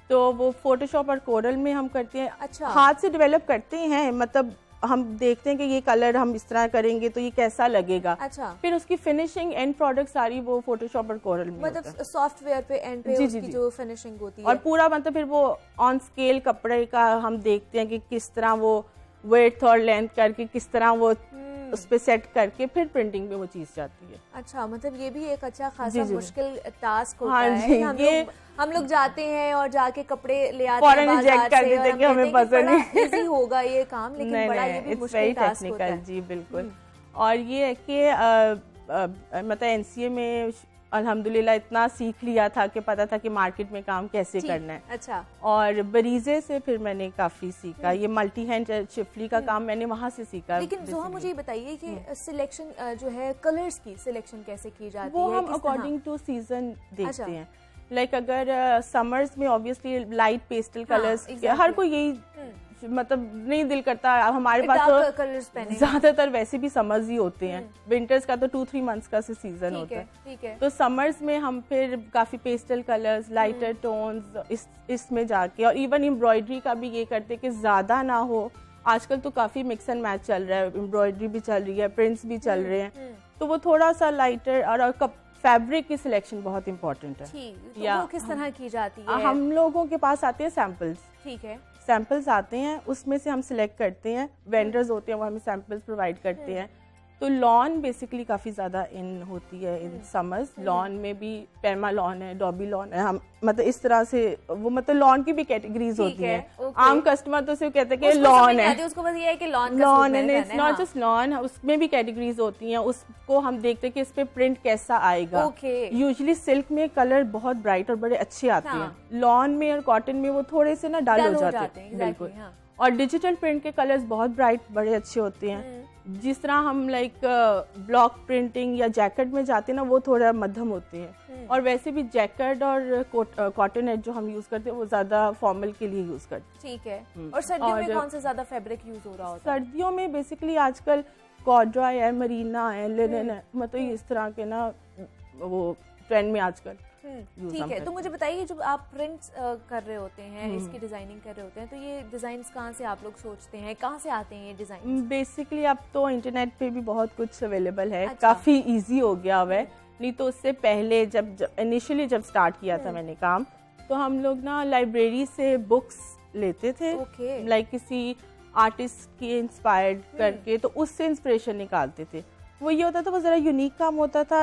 तो वो फोटोशॉप और कोरल में हम करते हैं। अच्छा। हाथ से डेवलप करते हैं, मतलब हम देखते हैं कि ये कलर हम इस तरह करेंगे तो ये कैसा लगेगा। अच्छा। फिर उसकी फिनिशिंग एंड प्रोडक्ट सारी वो फोटोशॉप और कोरल में मतलब सॉफ्टवेयर पे एंड पे उसकी जो फिनिशिंग होती है और पूरा मतलब फिर वो ऑन स्केल कपड़े का हम देखते हैं कि किस तरह वो वेड्थ और लेंथ करके किस तरह वो उस पे सेट करके फिर प्रिंटिंग में वो चीज जाती है। अच्छा, मतलब ये भी एक अच्छा खासा मुश्किल टास्क होता हाँ है। हम लोग जाते हैं और जाके कपड़े ले आते हैं फौरन रिजेक्ट कर देते हैं कि हमें पसंद नहीं। इजी होगा ये काम, लेकिन बड़ा ये भी मुश्किल टास्क होता है। जी बिल्कुल। और ये है कि मतलब एनसीए में अल्हम्दुलिल्लाह इतना सीख लिया था कि पता था कि मार्केट में काम कैसे करना है। अच्छा। और बरीजे से फिर मैंने काफी सीखा, ये मल्टी हैंड शिफली का काम मैंने वहाँ से सीखा। लेकिन जोहा मुझे ये बताइए कि सिलेक्शन जो है कलर्स की सिलेक्शन कैसे की जाती है? वो हम अकॉर्डिंग टू सीजन देखते हैं। लाइक अगर समर्स में ऑब्वियसली लाइट पेस्टल कलर्स, हर कोई यही मतलब नहीं दिल करता। हमारे पास तो ज्यादातर वैसे भी समर्स ही होते हैं, विंटर्स का तो 2-3 मंथ्स का सीजन होता है। ठीक है। तो समर्स में हम फिर काफी पेस्टल कलर्स, लाइटर टोन्स इसमें जाके, और इवन एम्ब्रॉयडरी का भी ये करते कि ज्यादा ना हो। आजकल तो काफी मिक्स एंड मैच चल रहा है, एम्ब्रॉयडरी भी चल रही है, प्रिंट्स भी चल रहे हैं, तो वो थोड़ा सा लाइटर और फैब्रिक की सिलेक्शन बहुत इंपॉर्टेंट है। तो वो किस तरह की जाती है? हम लोगों के पास आते हैं सैंपल्स। ठीक है। सैंपल्स आते हैं, उसमें से हम सिलेक्ट करते हैं, वेंडर्स होते हैं वो हमें सैंपल्स प्रोवाइड करते हैं। तो लॉन बेसिकली काफ़ी ज़्यादा इन होती है इन समर्स। लॉन में भी पेरमा लॉन है, डॉबी लॉन है, हम मतलब इस तरह से वो मतलब लॉन की भी कैटेगरीज होती हैं। आम कस्टमर तो सिर्फ कहते हैं कि लॉन है, उसको बस ये है कि लॉन है, इट्स नॉट जस्ट लॉन, उसमें भी कैटेगरीज होती हैं। उसको हम देखते हैं कि इस पे प्रिंट कैसा आएगा। यूजुअली सिल्क में कलर बहुत ब्राइट और बड़े अच्छे आते हैं, लॉन में और कॉटन में वो थोड़े से ना डल हो जाते हैं। बिल्कुल। और डिजिटल प्रिंट के कलर्स बहुत ब्राइट बड़े अच्छे होते हैं। जिस तरह हम लाइक ब्लॉक प्रिंटिंग या जैकेट में जाते हैं ना, वो थोड़ा मध्यम होते हैं। और वैसे भी जैकेट और कॉटन जो हम यूज करते हैं वो ज्यादा फॉर्मल के लिए यूज करते हैं। ठीक है। और सर्दियों में कौन सा ज्यादा फैब्रिक यूज हो रहा होता है? सर्दियों में बेसिकली आजकल कॉर्डुरॉय है, मरीना है, लिनन है, मतलब इस तरह के ना वो ट्रेंड में आजकल। ठीक है। तो मुझे बताइए, जब आप प्रिंट्स कर रहे होते हैं, इसकी डिजाइनिंग कर रहे होते हैं, तो ये डिजाइन्स कहाँ से आप लोग सोचते हैं, कहाँ से आते हैं ये डिजाइन? बेसिकली अब तो इंटरनेट पे भी बहुत कुछ अवेलेबल है। अच्छा। काफ़ी इजी हो गया हुआ है। नहीं तो उससे पहले जब इनिशियली जब स्टार्ट किया था मैंने काम, तो हम लोग ना लाइब्रेरी से बुक्स लेते थे, लाइक किसी आर्टिस्ट की इंस्पायर्ड करके, तो उससे इंस्पिरेशन निकालते थे। वो ये होता था, वो ज़रा यूनिक काम होता था।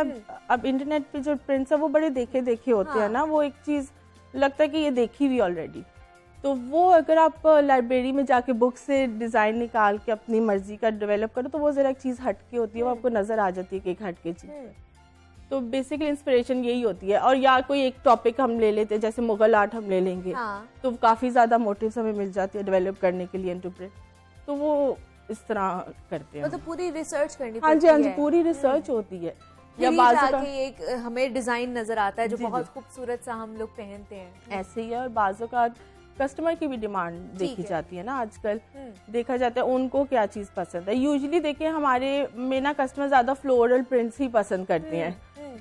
अब इंटरनेट पे जो प्रिंट्स है वो बड़े देखे देखे होते हैं ना, वो एक चीज़ लगता है कि ये देखी हुई ऑलरेडी। तो वो अगर आप लाइब्रेरी में जाके बुक से डिज़ाइन निकाल के अपनी मर्जी का डेवलप करो, तो वो ज़रा एक चीज़ हटके होती है, वो आपको नज़र आ जाती है कि एक हटके चीज़। तो बेसिकली इंस्पिरेशन यही होती है। और या कोई एक टॉपिक हम ले लेते हैं, जैसे मुगल आर्ट हम ले लेंगे, तो काफ़ी ज़्यादा मोटिव्स हमें मिल जाती है डेवलप करने के लिए इनटू प्रिंट। तो वो इस तरह करते हैं। तो पूरी रिसर्च करनी हाँ जी, हाँ जी, पूरी रिसर्च होती है। या जाके एक हमें डिजाइन नजर आता है जो बहुत खूबसूरत सा हम लोग पहनते हैं, ऐसे ही है। और बाज़ों का कस्टमर की भी डिमांड देखी जाती है ना आजकल, देखा जाता है उनको क्या चीज़ पसंद है। यूजुअली देखिए हमारे में ना कस्टमर ज़्यादा फ्लोरल प्रिंट्स ही पसंद करते हैं।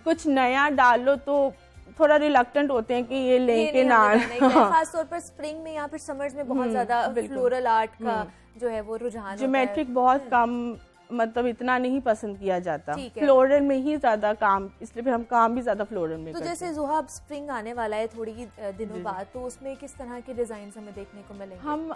कुछ नया डाल लो तो थोड़ा रिलक्टेंट होते हैं कि ये लेके ना। खास तौर पर स्प्रिंग में या फिर समर्स में बहुत ज्यादा फ्लोरल आर्ट का जो है वो रुझान, ज्योमेट्रिक बहुत कम, मतलब इतना नहीं पसंद किया जाता, फ्लोरल में ही ज्यादा काम, इसलिए फिर हम काम भी ज्यादा फ्लोरल में तो करते हैं। जैसे ज़ोहा अब स्प्रिंग आने वाला है थोड़ी दिनों बाद, तो उसमें किस तरह के डिजाइन हमें देखने को मिलेंगे? हम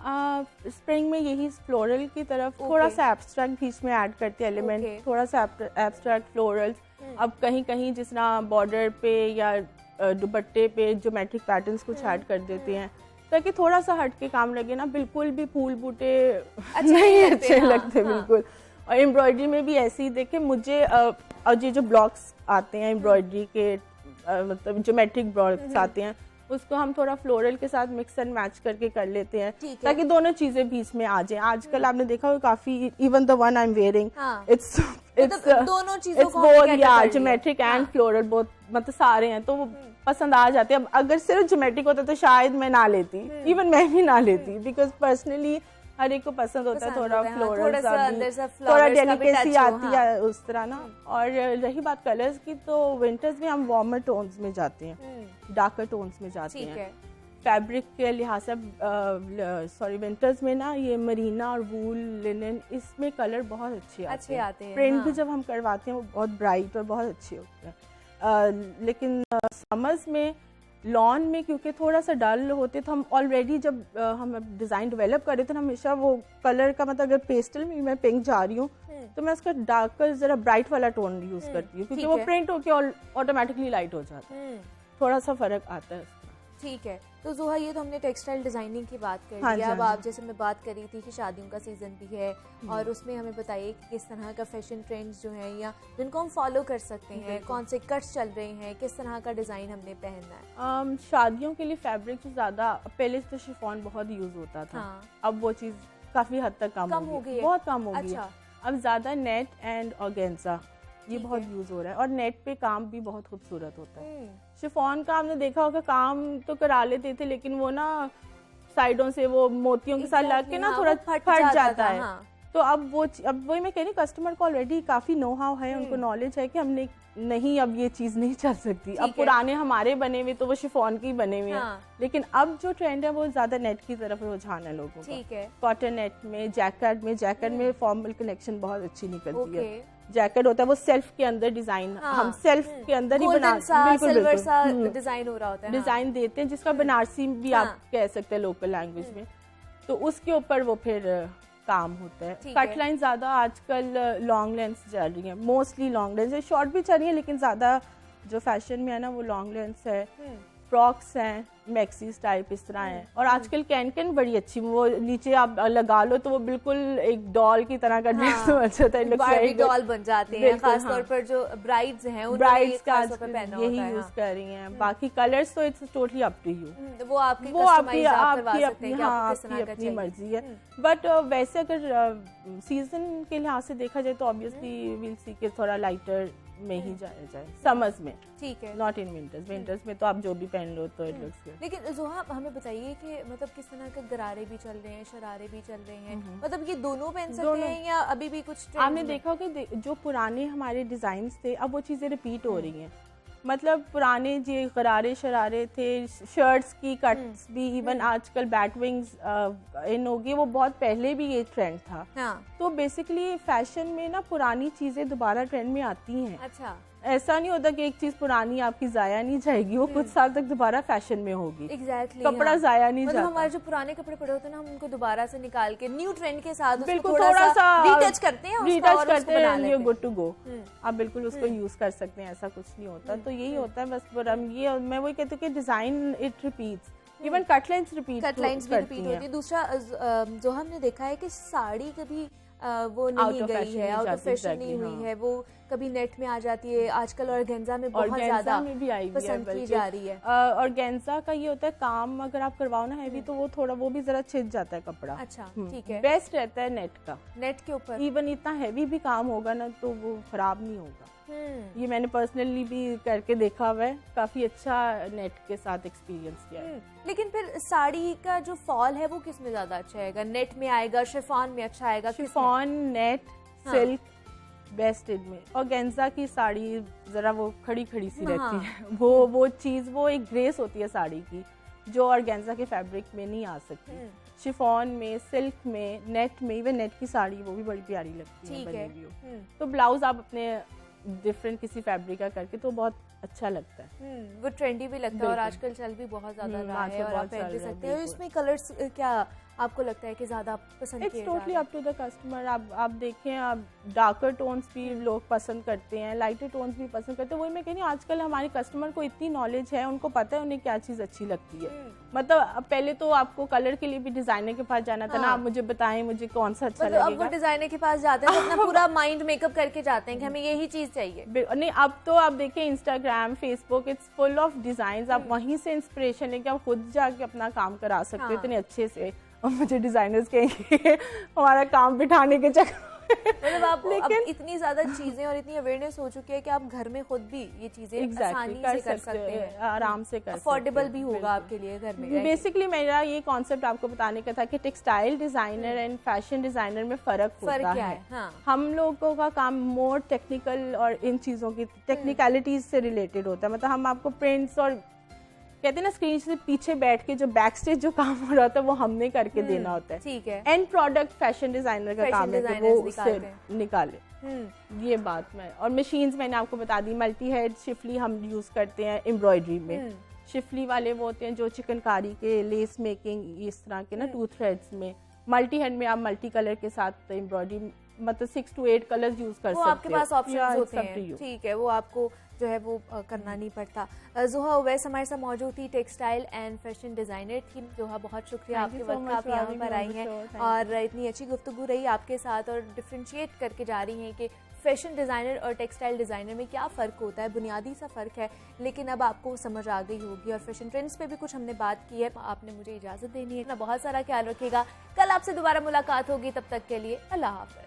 स्प्रिंग में यही फ्लोरल की तरफ थोड़ा सा एब्स्ट्रैक्ट बीच में ऐड करते हैं एलिमेंट, थोड़ा सा एब्स्ट्रैक्ट फ्लोरल। अब कहीं कहीं जिस तरह बॉर्डर पे या दुपट्टे पे ज्योमेट्रिक पैटर्न्स कुछ ऐड कर देते हैं, ताकि थोड़ा सा हट के काम लगे ना। बिल्कुल भी फूल बूटे नहीं अच्छे लगते बिल्कुल। और एम्ब्रॉयडरी में भी ऐसे ही देखे मुझे, और ये जो ब्लॉक्स आते हैं एम्ब्रॉयडरी के, मतलब ज्योमेट्रिक ब्लॉक्स आते हैं, उसको हम थोड़ा फ्लोरल के साथ मिक्स एंड मैच करके कर लेते हैं, ताकि दोनों चीजें बीच में आ जाएं। आजकल आपने देखा होगा काफी, even the one I am wearing, it's दोनों चीजों को ज्योमेट्रिक एंड फ्लोरल बोथ, मतलब सारे हैं, तो वो पसंद आ जाते हैं। अब अगर सिर्फ ज्योमेट्रिक होता तो शायद मैं ना लेती, इवन मैं भी ना लेती, बिकॉज पर्सनली हर एक को पसंद होता है थोड़ा फ्लोरल, थोड़ा डेलिकेसी आती है उस तरह ना। और रही बात कलर्स की, तो विंटर्स में हम वार्मर टोन्स में जाते हैं, डार्कर टोन्स में जाते हैं। फैब्रिक के लिहाज से, सॉरी, विंटर्स में ना ये मरीना और वूल, लिनन, इसमें कलर बहुत अच्छे आते हैं। प्रिंट भी जब हम करवाते हैं वो बहुत ब्राइट और बहुत अच्छे होते हैं। लेकिन समर्स में लॉन में क्योंकि थोड़ा सा डल होते, तो हम ऑलरेडी जब हम डिज़ाइन डेवलप कर रहे थे, हमेशा वो कलर का, मतलब अगर पेस्टल में मैं पिंक जा रही हूँ तो मैं उसका डार्कर जरा ब्राइट वाला टोन यूज़ करती हूँ, क्योंकि वो प्रिंट होके ऑटोमेटिकली लाइट हो जाता है, थोड़ा सा फर्क आता है। ठीक है। तो ज़ोहा, ये तो हमने टेक्सटाइल डिजाइनिंग की बात कर ली। अब आप जैसे मैं बात कर रही थी कि शादियों का सीजन भी है, और उसमें हमें बताइए कि किस तरह का फैशन ट्रेंड्स जो हैं या जिनको हम फॉलो कर सकते हैं, कौन से कट्स चल रहे हैं, किस तरह का डिजाइन हमने पहनना है। शादियों के लिए फैब्रिक से ज्यादा पहले तो शिफॉन बहुत यूज होता था, अब वो चीज काफी हद तक कम हो गई है, बहुत कम हो गई है। अब ज्यादा नेट एंड ऑर्गेन्जा ये बहुत यूज हो रहा है, और नेट पे काम भी बहुत खूबसूरत होता है। शिफॉन का आपने देखा होगा, काम तो करा लेते थे, लेकिन वो ना साइडों से वो मोतियों के साथ लग के ना थोड़ा फट जाता है। तो अब वही मैं कह रही हूँ, कस्टमर को ऑलरेडी काफी नो हाउ है, उनको नॉलेज है कि हमने नहीं, अब ये चीज नहीं चल सकती। अब पुराने हमारे बने हुए तो वो शिफॉन के ही बने हुए हैं, लेकिन अब जो ट्रेंड है वो ज्यादा नेट की तरफ रुझान है लोगों का। कॉटन नेट में, जैकेट में फॉर्मल कलेक्शन बहुत अच्छी निकलती है। जैकेट होता है वो सेल्फ के अंदर डिजाइन, हम सेल्फ के अंदर ही बिल्कुल डिजाइन हो रहा होता है, डिजाइन देते हैं, जिसका बनारसी भी आप कह सकते हैं लोकल लैंग्वेज में। तो उसके ऊपर वो फिर काम होता है। कट लाइन ज्यादा आजकल लॉन्ग लेंथ चल रही है, मोस्टली लॉन्ग लेंथ है, शॉर्ट भी चल रही है, लेकिन ज्यादा जो फैशन में है ना वो लॉन्ग लेंथ है। फ्रॉक्स हैं, मैक्सीज टाइप इस तरह हैं, और आजकल कैन बड़ी अच्छी, वो नीचे आप लगा लो तो वो बिल्कुल एक डॉल की तरह का ड्रेस बन जाता है, बारबी डॉल बन जाते हैं। खास तौर पर जो ब्राइड्स हैं, ब्राइड्स का यही यूज कर रही हैं। बाकी कलर्स तो it's totally up to you, वो आपकी अपनी मर्जी है। बट वैसे अगर सीजन के लिहाज से देखा जाए तो ऑब्वियसली विल सी के थोड़ा लाइटर में ही जाया जाए समर्स में, ठीक है, नॉट इन विंटर्स में तो आप जो भी पहन लो तो इट लुक्स गुड। लेकिन ज़ोहा, हमें बताइए कि मतलब किस तरह के गरारे भी चल रहे हैं, शरारे भी चल रहे हैं, मतलब ये दोनों पहन सकते हैं या अभी भी कुछ आपने देखा होगा जो पुराने हमारे डिजाइन थे अब वो चीजें रिपीट हो रही हैं। मतलब पुराने जो गरारे शरारे थे, शर्ट्स की कट्स भी, इवन आजकल बैट विंग्स इन होगी, वो बहुत पहले भी ये ट्रेंड था। हाँ। तो बेसिकली फैशन में ना पुरानी चीजें दोबारा ट्रेंड में आती हैं। अच्छा, ऐसा नहीं होता कि एक चीज पुरानी आपकी जाया नहीं जाएगी, वो कुछ साल तक दोबारा फैशन में होगी। एग्जैक्टली, कपड़ा जाया नहीं मतलब जाता। हमारे जो पुराने कपड़े पड़े होते हैं ना, हम उनको दोबारा से निकाल के न्यू ट्रेंड के साथ उसको बिल्कुल थोड़ा सा रीटच करते हैं, यू गुड टू गो, आप बिल्कुल उसको यूज कर सकते हैं, ऐसा कुछ नहीं होता। तो यही होता है बस। पर ये मैं वही कहती हूँ कि design it repeats, even cut lines भी रिपीट होती है। दूसरा जो हमने देखा है कि साड़ी कभी वो नहीं गई है, आउट ऑफ फैशन नहीं हुई है, वो कभी नेट में आ जाती है आजकल, और गेंजा में बहुत ज्यादा पसंद की जा रही है। और गेंजा का ये होता है काम अगर आप करवाओ ना हैवी, तो वो थोड़ा वो भी जरा छिद जाता है कपड़ा। अच्छा, ठीक है। बेस्ट रहता है नेट का, नेट के ऊपर इवन इतना हैवी भी काम होगा ना तो वो खराब नहीं होगा। ये मैंने पर्सनली भी करके देखा हुआ है, काफी अच्छा नेट के साथ एक्सपीरियंस किया है। लेकिन फिर साड़ी का जो फॉल है वो किस में ज्यादा अच्छा आएगा? नेट में आएगा, शिफॉन में अच्छा आएगा? शिफॉन, नेट, सिल्क बेस्ट इनमें। और गेंजा की साड़ी जरा वो खड़ी खड़ी सी रहती है, वो चीज, वो एक ग्रेस होती है साड़ी की जो ऑर्गेन्जा के फैब्रिक में नहीं आ सकती। शिफॉन में, सिल्क में, नेट में, इवन नेट की साड़ी वो भी बड़ी प्यारी लगती है बनी हुई। तो ब्लाउज आप अपने डिफरेंट किसी फैब्रिक का करके तो बहुत अच्छा लगता है, वो ट्रेंडी भी लगता है और आजकल चल भी बहुत ज्यादा रहा है और आप पहन भी सकते हैं। इसमें कलर्स क्या आपको लगता है कि ज्यादा पसंद किए जा रहे हैं? It's totally up to the customer. आप देखें, आप डार्कर टोन्स भी लोग पसंद करते हैं, लाइटर टोन्स भी पसंद करते हैं। वही मैं कह रही हूँ, आजकल हमारे कस्टमर को इतनी नॉलेज है, उनको पता है उन्हें क्या चीज़ अच्छी लगती है। मतलब पहले तो आपको कलर के लिए भी डिजाइनर के पास जाना था ना, आप मुझे बताएं मुझे कौन सा अच्छा लगेगा। अब वो डिजाइनर के पास जाते हैं तो अपना पूरा माइंड मेकअप करके जाते हैं कि हमें यही चीज चाहिए। नहीं, अब तो आप देखें Instagram, Facebook, it's full of design. आप वहीं से इंस्पिरेशन लेके आप खुद जाके अपना काम करा सकते हो इतने अच्छे से। और मुझे डिजाइनर्स कहेंगे हमारा काम बिठाने के चक्कर मतलब आप अब इतनी ज्यादा चीजें और इतनी अवेयरनेस हो चुकी है कि आप घर में खुद भी ये चीजें आसानी से कर सकते हैं, आराम से कर सकते हैं, अफोर्डेबल भी होगा आपके लिए घर में। बेसिकली मेरा ये कॉन्सेप्ट आपको बताने का था कि textile designer and fashion designer में फर्क होता है। हाँ। हम लोगों का काम मोर टेक्निकल और इन चीजों की टेक्निकलिटीज से रिलेटेड होता है। मतलब हम आपको प्रिंट्स और कहते हैं ना स्क्रीन से पीछे बैठ के जो बैक स्टेज जो काम हो रहा होता है वो हमने करके देना होता है। ठीक है। एंड प्रोडक्ट फैशन डिजाइनर का काम है कि वो उससे निकाले। ये बात मैं, और मशीन्स मैंने आपको बता दी, मल्टी हेड शिफली हम यूज करते हैं एम्ब्रॉयडरी में। शिफली वाले वो होते हैं जो चिकनकारी के, लेस मेकिंग, इस तरह के ना 2 थ्रेड्स में। मल्टी हेड में आप मल्टी कलर के साथ एम्ब्रॉयडरी, मतलब 6 to 8 कलर्स यूज कर सकते हो। आपके पास ऑप्शंस होते हैं, ठीक है, वो आपको जो है वो करना नहीं पड़ता। जोहा उवैस हमारे साथ मौजूद थी, टेक्सटाइल एंड फैशन डिजाइनर थी। जोहा बहुत शुक्रिया आपके वक्त आप यहाँ पर आई हैं और इतनी अच्छी गुफ्तगू रही आपके साथ, और डिफ्रेंशिएट करके जा रही हैं कि फैशन डिज़ाइनर और टेक्सटाइल डिज़ाइनर में क्या फ़र्क होता है। बुनियादी सा फ़र्क है, लेकिन अब आपको समझ आ गई होगी। और फैशन ट्रेंड्स पे भी कुछ हमने बात की है। आपने मुझे इजाज़त देनी है, बहुत सारा ख्याल रखिएगा। कल आपसे दोबारा मुलाकात होगी, तब तक के लिए अल्लाह हाफ़िज़।